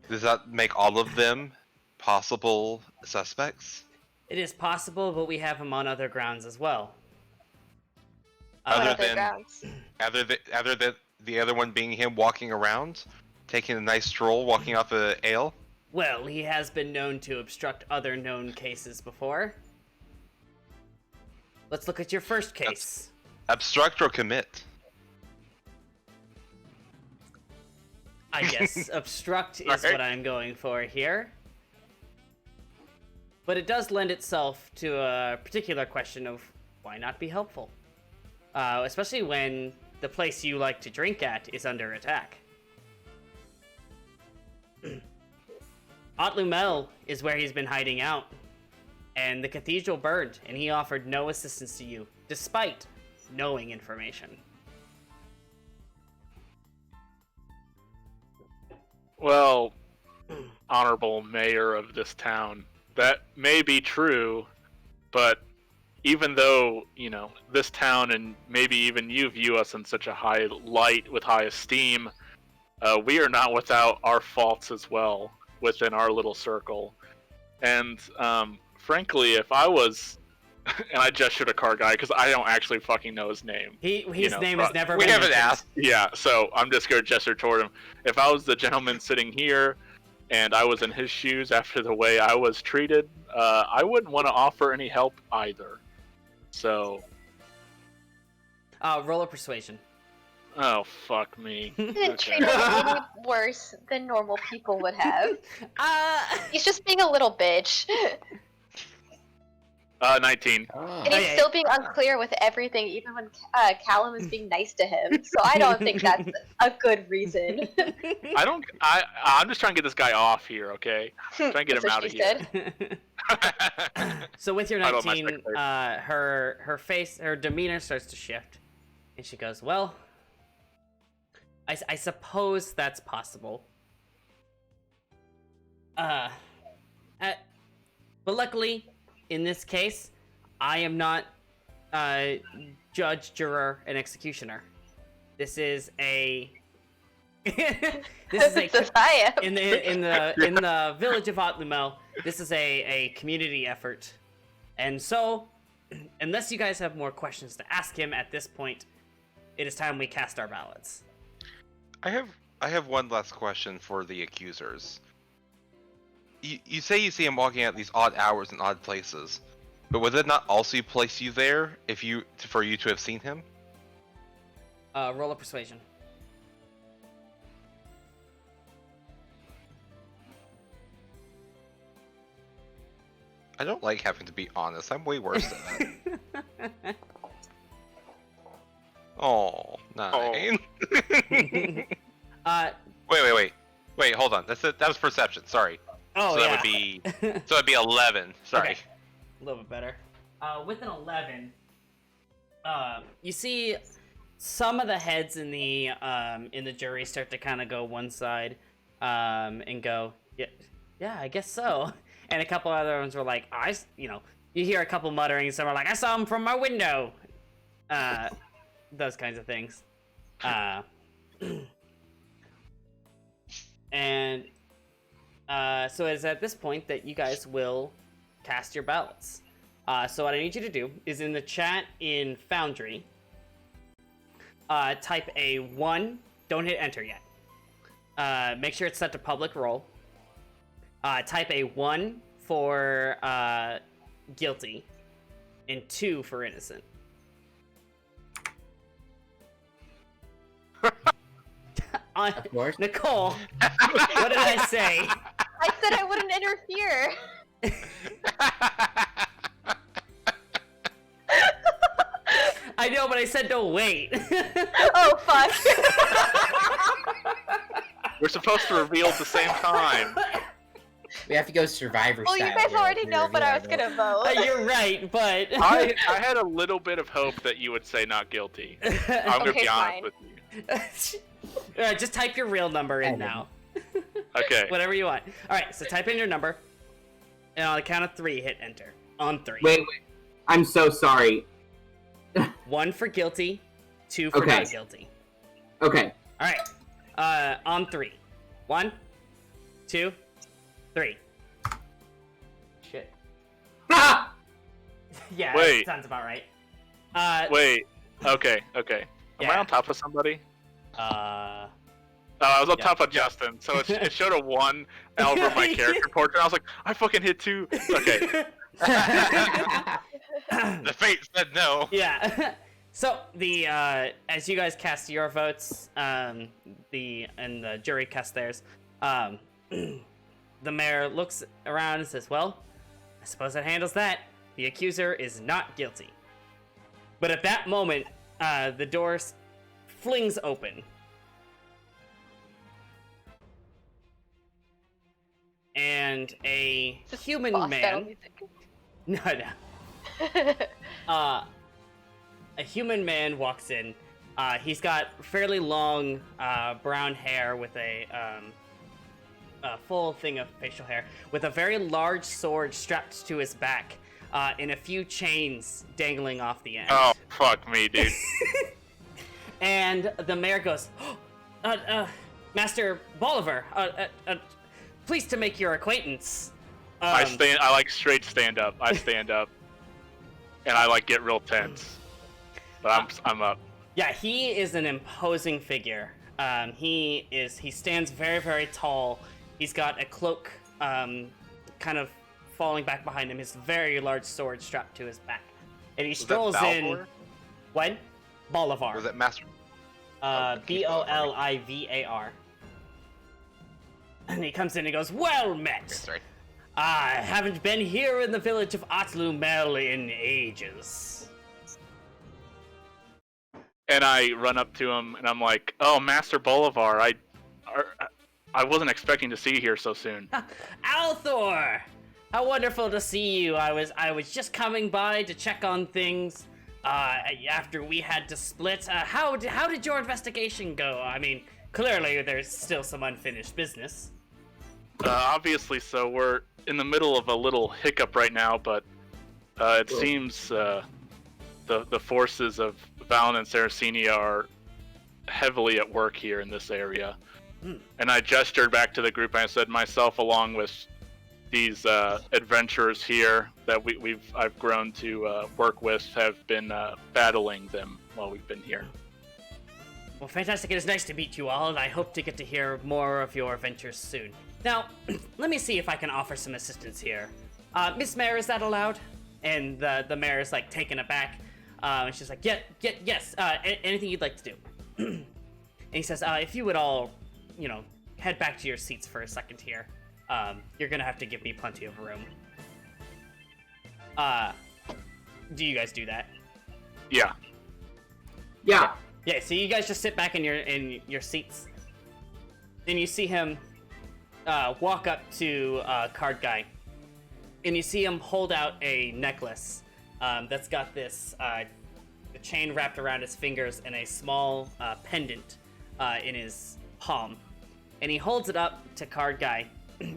Does that make all of them possible suspects? It is possible, but we have him on other grounds as well. Other Other than grounds. other than the other one being him walking around, taking a nice stroll, walking off a ale? Well, he has been known to obstruct other known cases before. Let's look at your first case. Obstruct or commit? I guess obstruct is Alright. what I'm going for here. But it does lend itself to a particular question of why not be helpful? Especially when the place you like to drink at is under attack. Otlumel is where he's been hiding out, and the cathedral burned, and he offered no assistance to you, despite knowing information. Well, honorable mayor of this town, that may be true, but even though, this town and maybe even you view us in such a high light with high esteem, we are not without our faults as well within our little circle. And frankly, if I was, and I gestured to Card Guy because I don't actually fucking know his name. His name has never we been haven't mentioned. asked. Yeah, so I'm just going to gesture toward him. If I was the gentleman sitting here and I was in his shoes after the way I was treated, I wouldn't want to offer any help either. So, Roll a persuasion. Oh fuck me. Didn't treat him any worse than normal people would have. He's just being a little bitch. 19. Oh. And he's Okay. still being unclear with everything, even when Callum is being nice to him. So I don't think that's a good reason. I'm just trying to get this guy off here, okay? Trying to get him That's out what of she here. said. So with your I love my 19, secretary. her face, her demeanor starts to shift, and she goes, "Well, I suppose that's possible. But luckily, in this case, I am not judge, juror, and executioner. This is a this is a Just I am. in the village of Otlumel, this is a community effort. And so, unless you guys have more questions to ask him at this point, it is time we cast our ballots." I have one last question for the accusers. You say you see him walking at these odd hours in odd places, but would it not also place you there for you to have seen him? Roll a persuasion. I don't like having to be honest. I'm way worse than that. Oh, 9. Wait, hold on. That was perception. Sorry. Oh, so yeah. that would be 11. Sorry. Okay. A little bit better. With an 11, you see some of the heads in the jury start to kind of go one side, and go, yeah, I guess so. And a couple other ones were like, you hear a couple mutterings. Some are like, I saw him from my window. Those kinds of things. And so it's at this point that you guys will cast your ballots. So what I need you to do is in the chat in Foundry, type a 1. Don't hit enter yet. Make sure it's set to public roll. Type a 1 for guilty and 2 for innocent. Of course. Nicole, what did I say? I said I wouldn't interfere. I know, but I said don't wait. Oh, fuck. We're supposed to reveal at the same time. We have to go Survivor Well, style. you guys here already to know what reveal I our was gonna vote. vote. You're right, but I had a little bit of hope that you would say not guilty. I'm gonna Okay, be honest fine. with you. Alright, just type your real number in now. Okay. Whatever you want. Alright, so type in your number, and on the count of 3, hit enter. On 3. Wait. I'm so sorry. 1 for guilty, 2 for Okay. not guilty. Okay. Alright, on 3. 1, 2, 3. Shit. Ah! Yeah, Wait. that sounds about right. Wait. Okay. Am I Yeah. on top of somebody? Uh, I was on Yeah. top of Justin, so it showed a 1 over my character portrait. I was like, I fucking hit 2. Okay. The fate said no. yeah. So the as you guys cast your votes, and the jury casts theirs, the mayor looks around and says, "Well, I suppose that handles that. The accuser is not guilty." But at that moment, the door flings open. And a human Boss battle man. music. No. A human man walks in. He's got fairly long brown hair with a full thing of facial hair, with a very large sword strapped to his back, and a few chains dangling off the end. Oh, fuck me, dude. And the mayor goes, Master Bolivar, pleased to make your acquaintance. I like straight stand up. I stand up. And I like get real tense. But I'm up. Yeah, he is an imposing figure. He stands very, very tall. He's got a cloak kind of falling back behind him, his very large sword strapped to his back. And he Was that strolls in. Balvor? When? Bolivar. Was it Master? Bolivar. And he comes in and goes, "Well met! Sorry. I haven't been here in the village of Atlumel in ages." And I run up to him and I'm like, "Oh, Master Bolivar, I wasn't expecting to see you here so soon." Althor! How wonderful to see you. I was just coming by to check on things after we had to split. How did your investigation go? I mean, clearly there's still some unfinished business. Obviously, so we're in the middle of a little hiccup right now, but it seems the forces of Valen and Saracenia are heavily at work here in this area. And I gestured back to the group and I said, myself along with these adventurers here that I've grown to work with have been battling them while we've been here. Well, fantastic. It is nice to meet you all, and I hope to get to hear more of your adventures soon. Now, let me see if I can offer some assistance here. Miss Mayor, is that allowed? And the mayor is like taken aback. And she's like, yes, anything you'd like to do. And he says, if you would all, head back to your seats for a second here. You're gonna have to give me plenty of room. Do you guys do that? Yeah. Yeah. Yeah, so you guys just sit back in your seats. And you see him walk up to Card Guy. And you see him hold out a necklace that's got this the chain wrapped around his fingers and a small pendant in his palm. And he holds it up to Card Guy,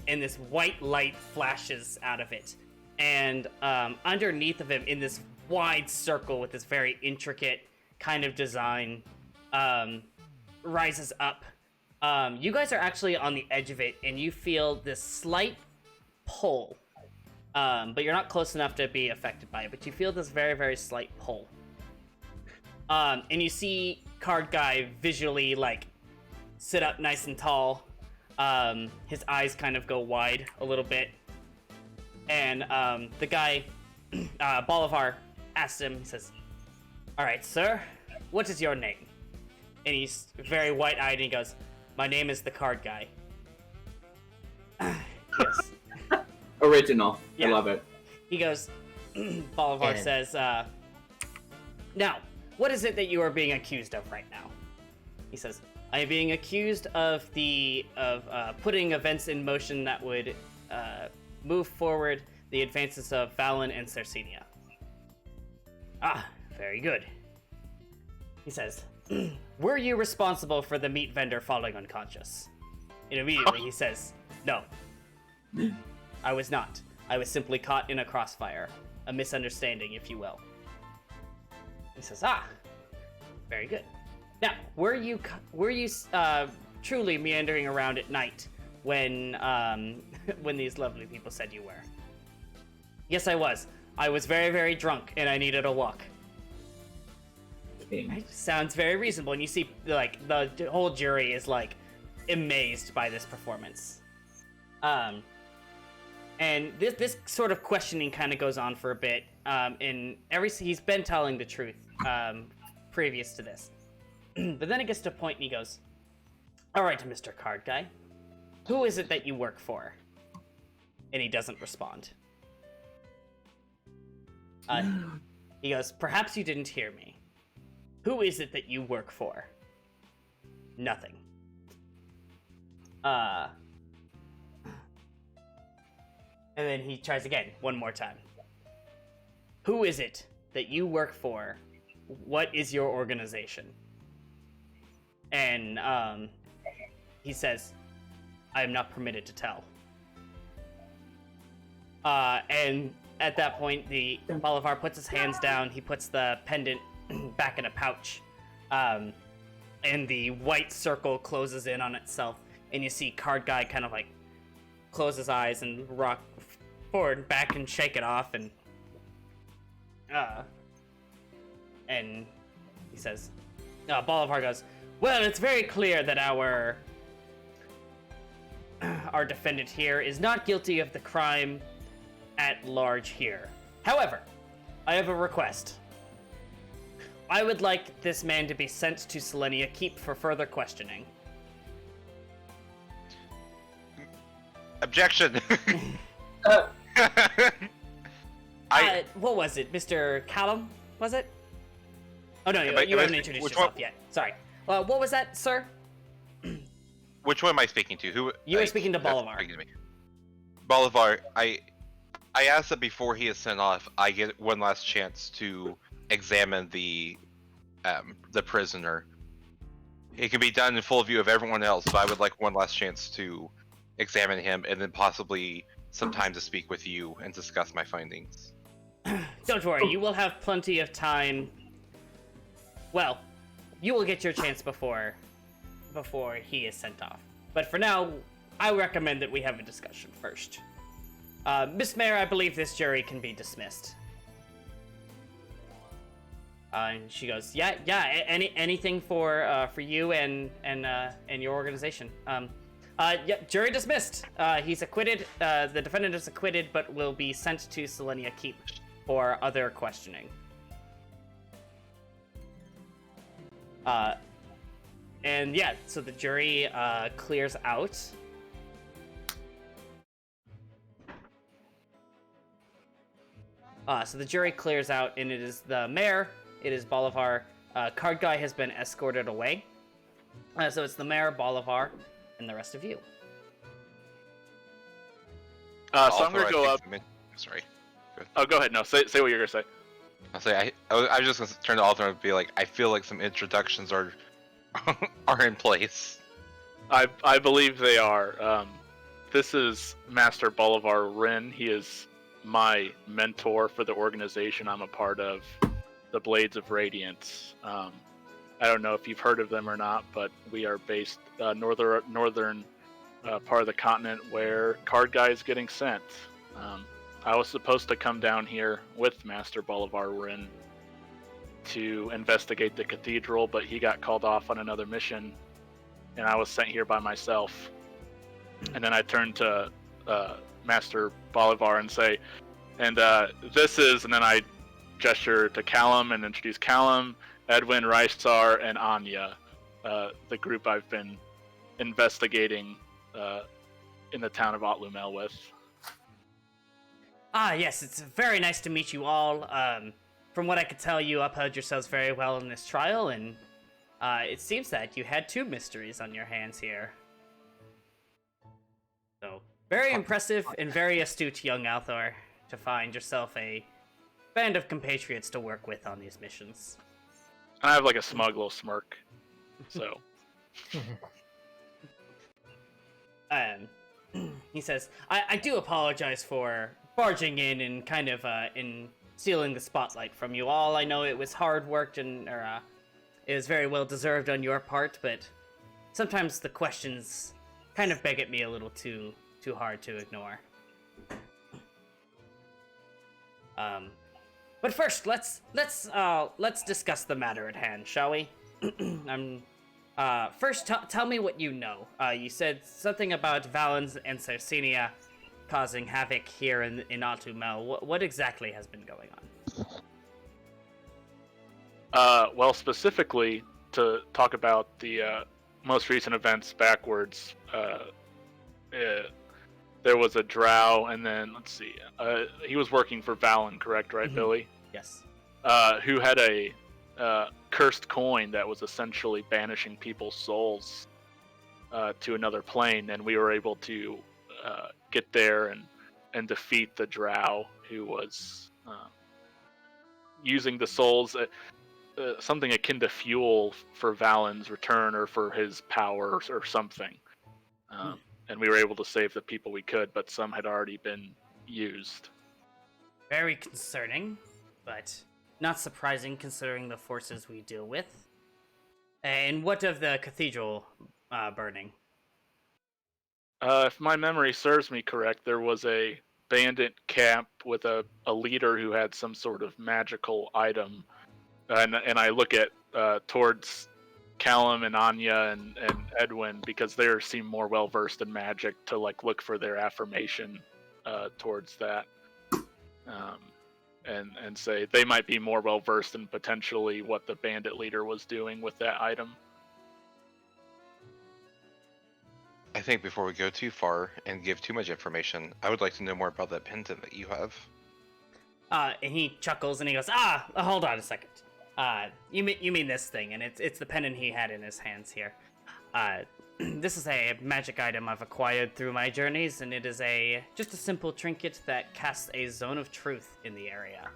and this white light flashes out of it. And underneath of him, in this wide circle with this very intricate kind of design, rises up. You guys are actually on the edge of it, and you feel this slight pull. But you're not close enough to be affected by it, but you feel this very, very slight pull. And you see Card Guy visually, sit up nice and tall. His eyes kind of go wide a little bit. And the guy, Bolivar, asks him, he says, "All right, sir, what is your name?" And he's very wide-eyed, and he goes, "My name is the Card Guy." Yes. Original. Yeah. I love it. He goes, Bolivar Canon. says, "Now, what is it that you are being accused of right now?" He says, "I am being accused of putting events in motion that would move forward the advances of Valen and Saracenia." "Ah, very good." He says, "Were you responsible for the meat vendor falling unconscious?" And immediately he says, "No, I was not. I was simply caught in a crossfire. A misunderstanding, if you will." He says, "Ah, very good. Now, were you truly meandering around at night when when these lovely people said you were?" "Yes, I was. I was very, very drunk, and I needed a walk." Right? Sounds very reasonable, and you see, the whole jury is, amazed by this performance. And this sort of questioning kind of goes on for a bit, and he's been telling the truth previous to this. But then it gets to a point and he goes, "All right, Mr. Card Guy, who is it that you work for?" And he doesn't respond. He goes, "Perhaps you didn't hear me. Who is it that you work for?" "Nothing." And then he tries again, one more time. "Who is it that you work for? What is your organization?" And he says, "I am not permitted to tell." And at that point, the Bolivar puts his hands down. He puts the pendant back in a pouch, and the white circle closes in on itself. And you see Card Guy kind of close his eyes and rock forward and back and shake it off, and he says, Bolivar goes, "Well, it's very clear that our defendant here is not guilty of the crime at large here. However, I have a request. I would like this man to be sent to Selenia Keep for further questioning. Objection. What was it, Mr. Callum? Was it? Oh no, Am you I haven't speak- introduced which yourself one? yet. Sorry. What was that, sir? Which one am I speaking to? Who? You were speaking to that's Bolivar. speaking to me. Bolivar, I asked that before he is sent off, I get one last chance to examine the prisoner. It can be done in full view of everyone else, but I would like one last chance to examine him, and then possibly some time to speak with you and discuss my findings. Don't worry, you will have plenty of time. Well, you will get your chance before he is sent off. But for now, I recommend that we have a discussion first. Miss Mayor, I believe this jury can be dismissed. And she goes, yeah. Anything for you and your organization. Yeah, jury dismissed. He's acquitted. The defendant is acquitted, but will be sent to Selenia Keep for other questioning. And yeah, so the jury clears out. So the jury clears out, and it is the mayor, it is Bolivar. Card Guy has been escorted away. So it's the mayor, Bolivar, and the rest of you. So I'm gonna go up. Sorry. Oh, go ahead. No, say what you're gonna say. I'll say I was just gonna turn to Alton and be like, I feel like some introductions are are in place. I believe they are. This is Master Bolivar Rin. He is my mentor for the organization I'm a part of, the Blades of Radiance. I don't know if you've heard of them or not, but we are based northern part of the continent where Card Guy is getting sent. I was supposed to come down here with Master Bolivar Rin to investigate the cathedral, but he got called off on another mission, and I was sent here by myself. And then I turned to Master Bolivar and say, and this is, and then I gesture to Callum and introduce Callum, Edwin, Rysar, and Anya, the group I've been investigating in the town of Otlumel with. Ah, yes, it's very nice to meet you all. From what I could tell, you upheld yourselves very well in this trial, and it seems that you had 2 mysteries on your hands here. So, very impressive and very astute, young Althor, to find yourself a band of compatriots to work with on these missions. And I have like a smug little smirk. So. He says, I do apologize for barging in and kind of in stealing the spotlight from you all. I know it was hard worked and it was very well deserved on your part, but sometimes the questions kind of beg at me a little too hard to ignore. But first, let's discuss the matter at hand, shall we? First, tell me what you know. You said something about Valens and Cercinia causing havoc here in Otlumel. What exactly has been going on? Well, specifically to talk about the most recent events backwards, there was a drow, and then let's see, he was working for Valen, correct? Right, Billy? Yes. Who had a cursed coin that was essentially banishing people's souls to another plane, and we were able to get there and defeat the drow who was using the souls, something akin to fuel for Valen's return or for his powers or something. And we were able to save the people we could, but some had already been used. Very concerning, but not surprising considering the forces we deal with. And what of the cathedral burning? If my memory serves me correct, there was a bandit camp with a leader who had some sort of magical item. And I look at towards Callum and Anya and Edwin because they seem more well versed in magic to like look for their affirmation towards that. And and say they might be more well versed in potentially what the bandit leader was doing with that item. I think before we go too far and give too much information, I would like to know more about that pendant that you have. And he chuckles and he goes, hold on a second. You mean this thing, and it's the pendant he had in his hands here. This is a magic item I've acquired through my journeys, and it is just a simple trinket that casts a zone of truth in the area.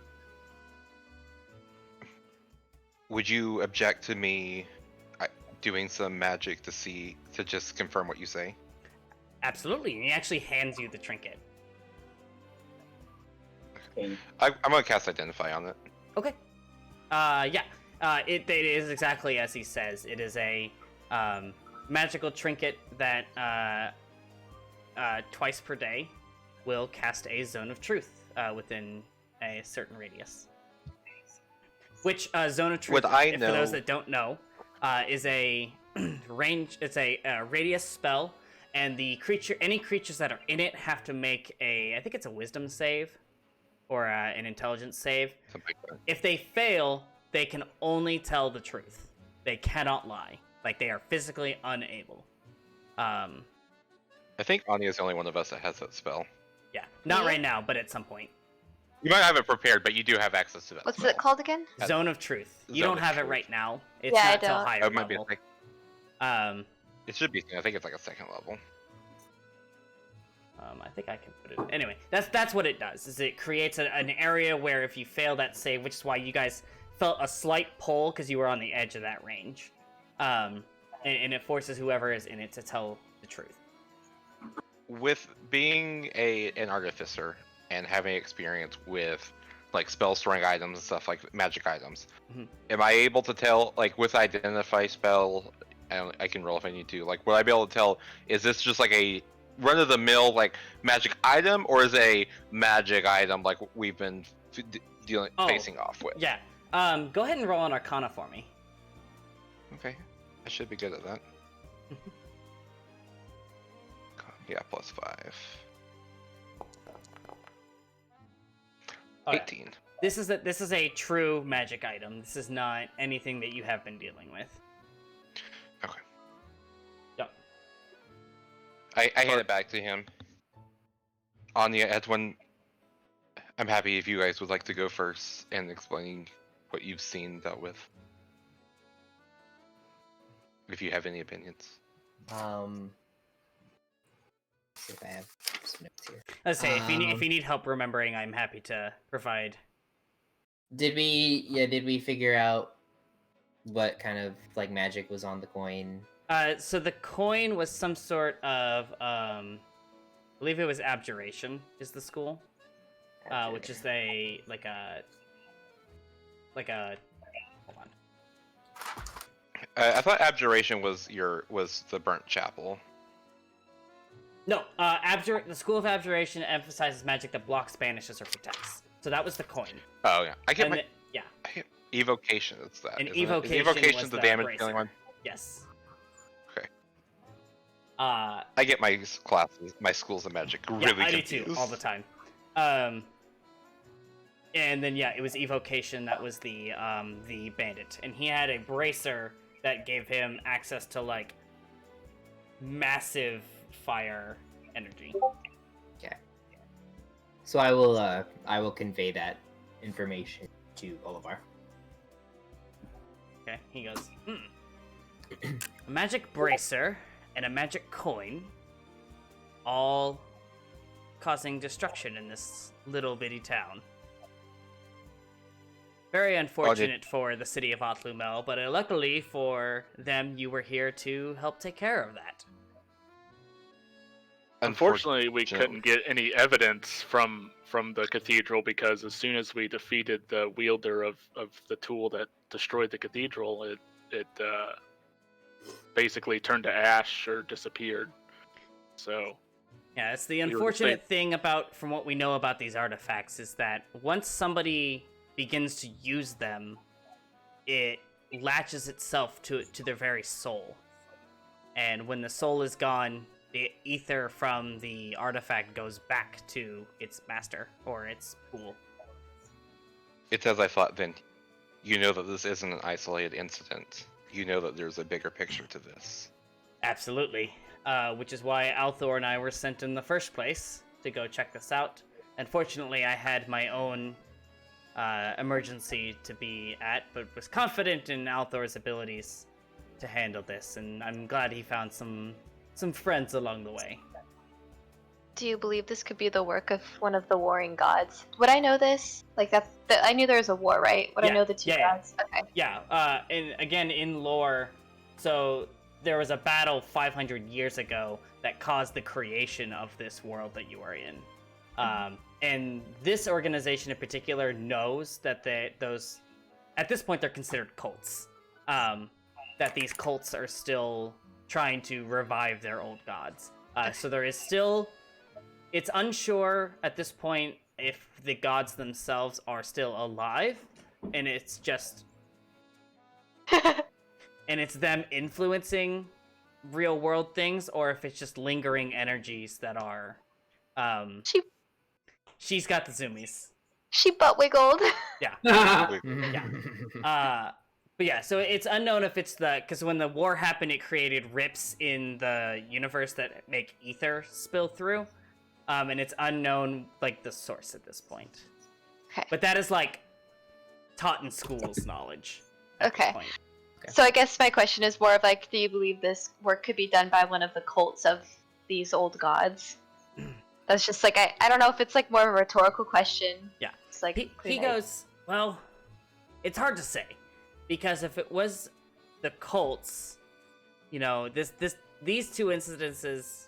Would you object to me doing some magic to just confirm what you say? Absolutely, and he actually hands you the trinket. I'm gonna cast Identify on it. Okay. It is exactly as he says. It is a magical trinket that twice per day will cast a zone of truth within a certain radius. Which zone of truth, Would I for know- those that don't know, is a range. It's a radius spell, and any creatures that are in it have to make I think it's a Wisdom save or an Intelligence save. Something like that. If they fail, they can only tell the truth. They cannot lie. Like, they are physically unable. I think Anya is the only one of us that has that spell. Yeah. Not Me? right now, but at some point. You might have it prepared, but you do have access to that. What's spell. it called again? Zone of Truth. You Zone don't of have it Truth. right now. It's Yeah, I not till don't. higher Oh, it might be level. it should be. I think it's like a second level. I think I can put it. Anyway, that's what it does. Is it creates an area where if you fail that save, which is why you guys felt a slight pull because you were on the edge of that range, and it forces whoever is in it to tell the truth. With being an artificer and having experience with like spell storing items and stuff like magic items, Mhm. am I able to tell, like with Identify spell, I can roll if I need to, like would I be able to tell, is this just like a run of the mill like magic item, or is a magic item like we've been facing off with? Yeah. Go ahead and roll an Arcana for me. Okay, I should be good at that. Yeah, +5. Alright. 18. This is a true magic item. This is not anything that you have been dealing with. Okay. Yep. I hand it back to him. Anya, Edwin, I'm happy if you guys would like to go first and explaining what you've seen, dealt with. If you have any opinions. See if I have some notes here. Let's say if you need help remembering, I'm happy to provide. Did we figure out what kind of like magic was on the coin? So the coin was some sort of I believe it was Abjuration is the school, which is like a hold on. I thought Abjuration was the burnt chapel. No, the School of Abjuration emphasizes magic that blocks, banishes, or protects. So that was the coin. Oh yeah, I get And my the- yeah, evocation. It's that. an isn't it? Is evocation. evocation was the the damage bracer. dealing one. Yes. Okay. I I get my classes, my schools of magic really I do confused. too, all the time. And then it was evocation that was the bandit, and he had a bracer that gave him access to like massive fire energy. So I will convey that information to Olivar. Okay, he goes, a magic bracer and a magic coin, all causing destruction in this little bitty town. Very unfortunate for the city of Otlumel, but luckily for them, you were here to help take care of that. Unfortunately, we couldn't get any evidence from the cathedral because as soon as we defeated the wielder of the tool that destroyed the cathedral, it basically turned to ash or disappeared. So Yeah, it's the were the unfortunate same. thing from what we know about these artifacts is that once somebody begins to use them, it latches itself to their very soul. And when the soul is gone, the ether from the artifact goes back to its master or its pool. It's as I thought then. You know that this isn't an isolated incident. You know that there's a bigger picture to this. Absolutely. Which is why Althor and I were sent in the first place to go check this out. Unfortunately, I had my own emergency to be at, but was confident in Althor's abilities to handle this, and I'm glad he found some friends along the way. Do you believe this could be the work of one of the warring gods? Would I know this? Like that I knew there was a war, right? Would I know the two gods? Okay. Yeah, and again, in lore, so there was a battle 500 years ago that caused the creation of this world that you are in. And this organization in particular knows that those, at this point, they're considered cults. That these cults are still trying to revive their old gods. So there is still, it's unsure at this point if the gods themselves are still alive, and it's just, and it's them influencing real world things, or if it's just lingering energies that are, she's got the zoomies. She butt wiggled. Yeah. But yeah, so it's unknown if it's because when the war happened, it created rips in the universe that make ether spill through. And it's unknown, like, the source at this point. Okay. But that is, like, taught in schools knowledge. Okay. So I guess my question is more of, like, do you believe this work could be done by one of the cults of these old gods? That's just, like, I don't know if it's, like, more of a rhetorical question. Yeah. It's like, he goes, well, it's hard to say. Because if it was the cults, you know, these two incidences,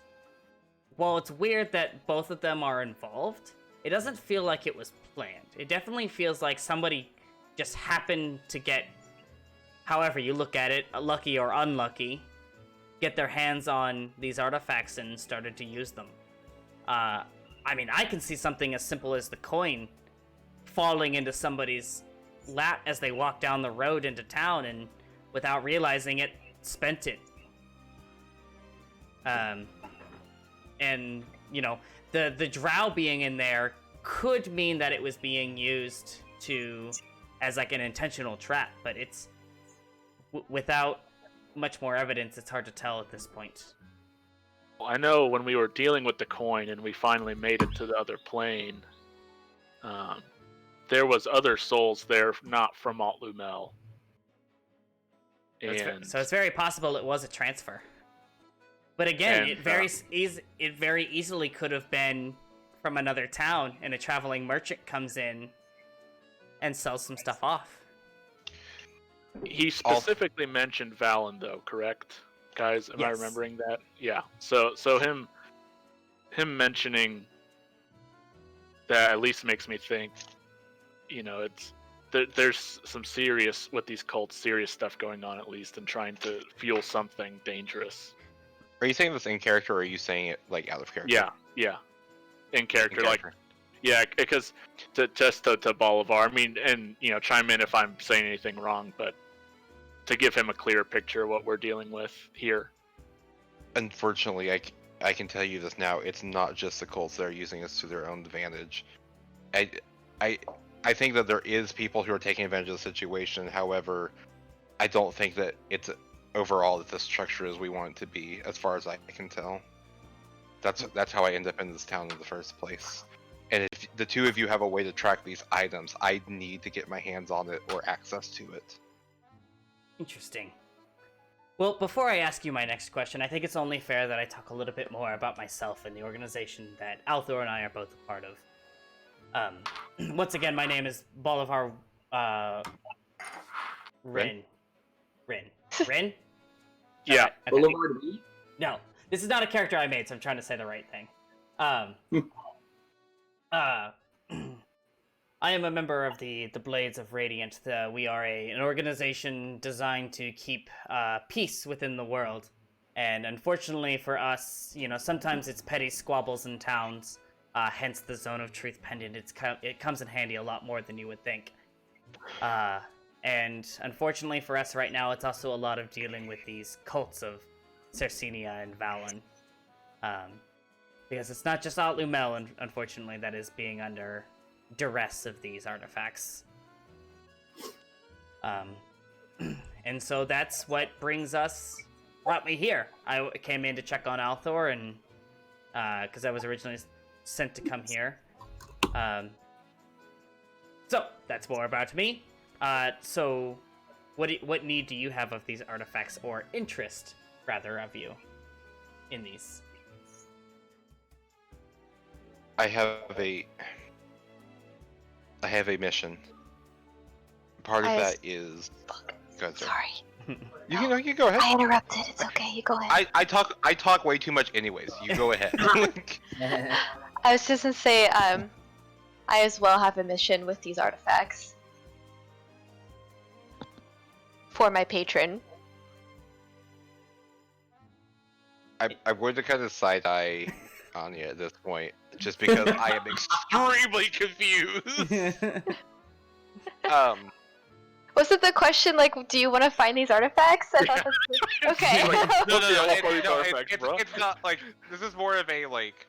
while it's weird that both of them are involved, it doesn't feel like it was planned. It definitely feels like somebody just happened to get, however you look at it, lucky or unlucky, get their hands on these artifacts and started to use them. I mean, I can see something as simple as the coin falling into somebody's lap as they walk down the road into town, and without realizing it, spent it. And you know, the drow being in there could mean that it was being used as like an intentional trap, but it's without much more evidence, it's hard to tell at this point. I know when we were dealing with the coin and we finally made it to the other plane, there was other souls there, not from Alt Lumel. So it's very possible it was a transfer. But again, it very easily could have been from another town, and a traveling merchant comes in and sells some stuff off. He specifically mentioned Valen, though, correct, guys? Am I remembering that? Yeah. So him mentioning that at least makes me think, you know, there's some serious, with these cults, serious stuff going on at least, and trying to fuel something dangerous. Are you saying this in character, or are you saying it like out of character? Yeah. In character. Like, yeah, because to Bolivar, I mean, and you know, chime in if I'm saying anything wrong, but to give him a clearer picture of what we're dealing with here. Unfortunately, I can tell you this now. It's not just the cults that are using this to their own advantage. I think that there is people who are taking advantage of the situation. However, I don't think that it's overall that the structure is we want it to be, as far as I can tell. That's how I end up in this town in the first place. And if the two of you have a way to track these items, I need to get my hands on it or access to it. Interesting. Well, before I ask you my next question, I think it's only fair that I talk a little bit more about myself and the organization that Althor and I are both a part of. Once again, my name is Bolivar Rin. Rin? Yeah. Okay. Boulevard B? No, this is not a character I made, so I'm trying to say the right thing. I am a member of the Blades of Radiant. We are an organization designed to keep peace within the world. And unfortunately for us, you know, sometimes it's petty squabbles in towns, hence the Zone of Truth pendant. It comes in handy a lot more than you would think. And unfortunately for us right now, it's also a lot of dealing with these cults of Cercinia and Valen. Because it's not just Alt Lumel, unfortunately, that is being under duress of these artifacts. And so that's what brought me here. I came in to check on Althor, and because I was originally sent to come here. So that's more about me. So what need do you have of these artifacts, or interest rather of you in these? I have a mission. Part of I that s- is. Go ahead, sir. Sorry. You can go ahead. I interrupted. It's okay. You go ahead. I talk way too much anyways. You go ahead. I was just gonna say, I as well have a mission with these artifacts. For my patron. I'm going to kind of side eye Anya at this point, just because I am extremely confused. Wasn't the question like, do you want to find these artifacts? I thought that's okay. No, What's the all for these no, artifacts, bro? it's not like this is more of a like.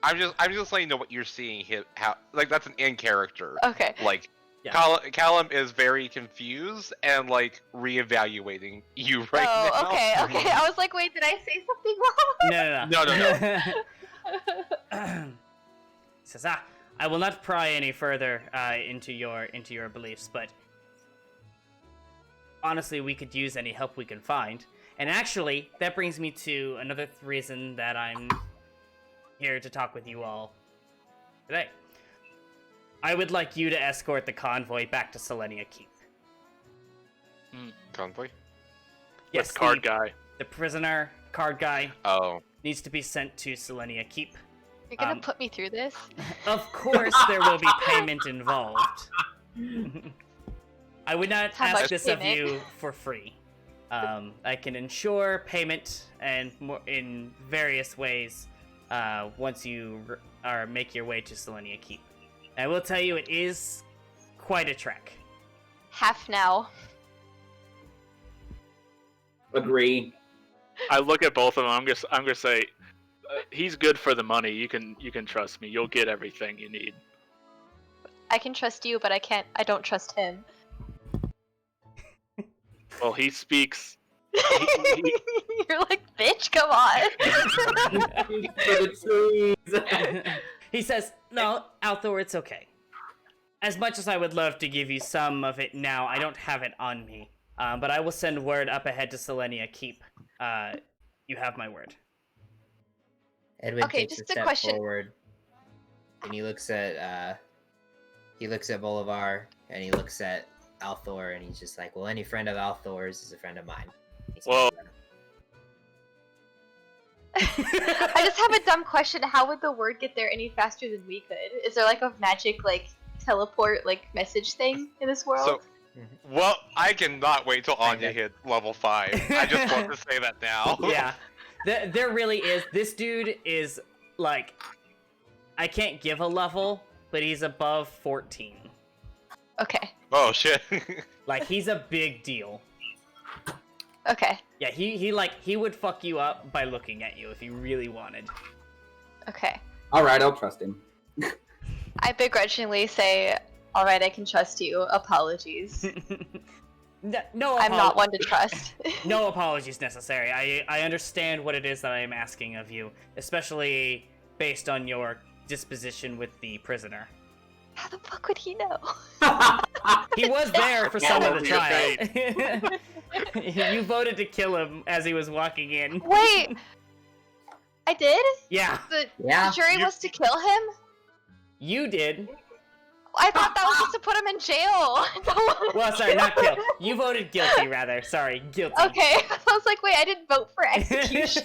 I'm just letting you know what you're seeing. How like that's an in character. Okay. Like Yeah. Callum is very confused and like reevaluating you right now. Oh, okay. I was like, wait, did I say something wrong? No. He says, I will not pry any further into your beliefs, but honestly, we could use any help we can find. And actually, that brings me to another reason that I'm here to talk with you all today. I would like you to escort the convoy back to Selenia Keep. Convoy? Yes, With card guy. the prisoner card guy Oh. needs to be sent to Selenia Keep. You're gonna put me through this? Of course, there will be payment involved. I would not How ask much this of payment? you for free. I can ensure payment and more in various ways once you make your way to Selenia Keep. I will tell you, it is quite a trek. Half now. Agree. I look at both of them. I'm gonna say, he's good for the money. You can trust me. You'll get everything you need. I can trust you, but I don't trust him. Well, he speaks. You're like, bitch, come on. For the trees. He says, no, Althor, it's okay. As much as I would love to give you some of it now, I don't have it on me. But I will send word up ahead to Selenia Keep. You have my word. Edwin Okay, takes a just a step question. forward, and he looks at Bolivar, and he looks at Althor, and he's just like, "Well, any friend of Althor's is a friend of mine." He's Well- gonna- I just have a dumb question. How would the word get there any faster than we could? Is there like a magic like teleport like message thing in this world? So, well, I cannot wait till Anya hit level 5. I just want to say that now. Yeah. There really is. This dude is, like, I can't give a level, but he's above 14. Okay. Oh shit. Like, he's a big deal. Okay. Yeah, he would fuck you up by looking at you if he really wanted. Okay. All right, I'll trust him. I begrudgingly say, "All right, I can trust you. Apologies. No, I'm not one to trust." No apologies necessary. I understand what it is that I am asking of you, especially based on your disposition with the prisoner. How the fuck would he know? He was there for some of the Follow trial. You voted to kill him as he was walking in. Wait. I did? Yeah, Yeah. The jury You- was to kill him? you did. I thought that was just to put him in jail. Well, sorry, not kill. You voted guilty, rather. Sorry, guilty. Okay. I was like, wait, I didn't vote for execution.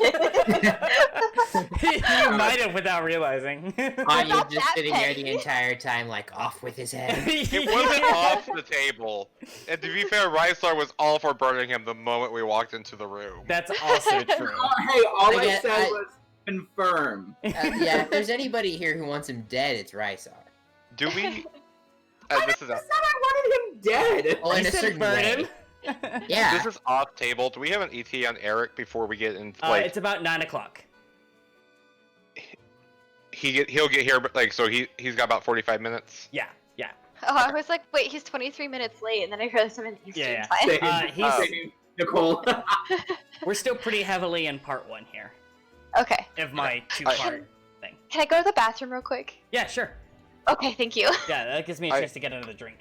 You might have without realizing. Anya's not just that sitting there the petty. entire time, like, off with his head. It wasn't off the table. And to be fair, Rysar was all for burning him the moment we walked into the room. That's also true. Hey, all I Again, said I- was confirm. Yeah, if there's anybody here who wants him dead, it's Rysar. Do we? I This never is said I wanted him dead. Well, in You a said certain burn way. him? Yeah. this is off table. Do we have an ET on Eric before we get into It's about 9 o'clock. he'll get here, but like so he's got about 45 minutes. Yeah. Oh, I was like, wait, he's 23 minutes late, and then I realized I'm in Eastern Yeah, time. Same, he's- same, Nicole. We're still pretty heavily in part 1 here Okay. of my 2-part thing. Can I go to the bathroom real quick? Yeah, sure. Okay, thank you. Yeah, that gives me a chance to get another drink.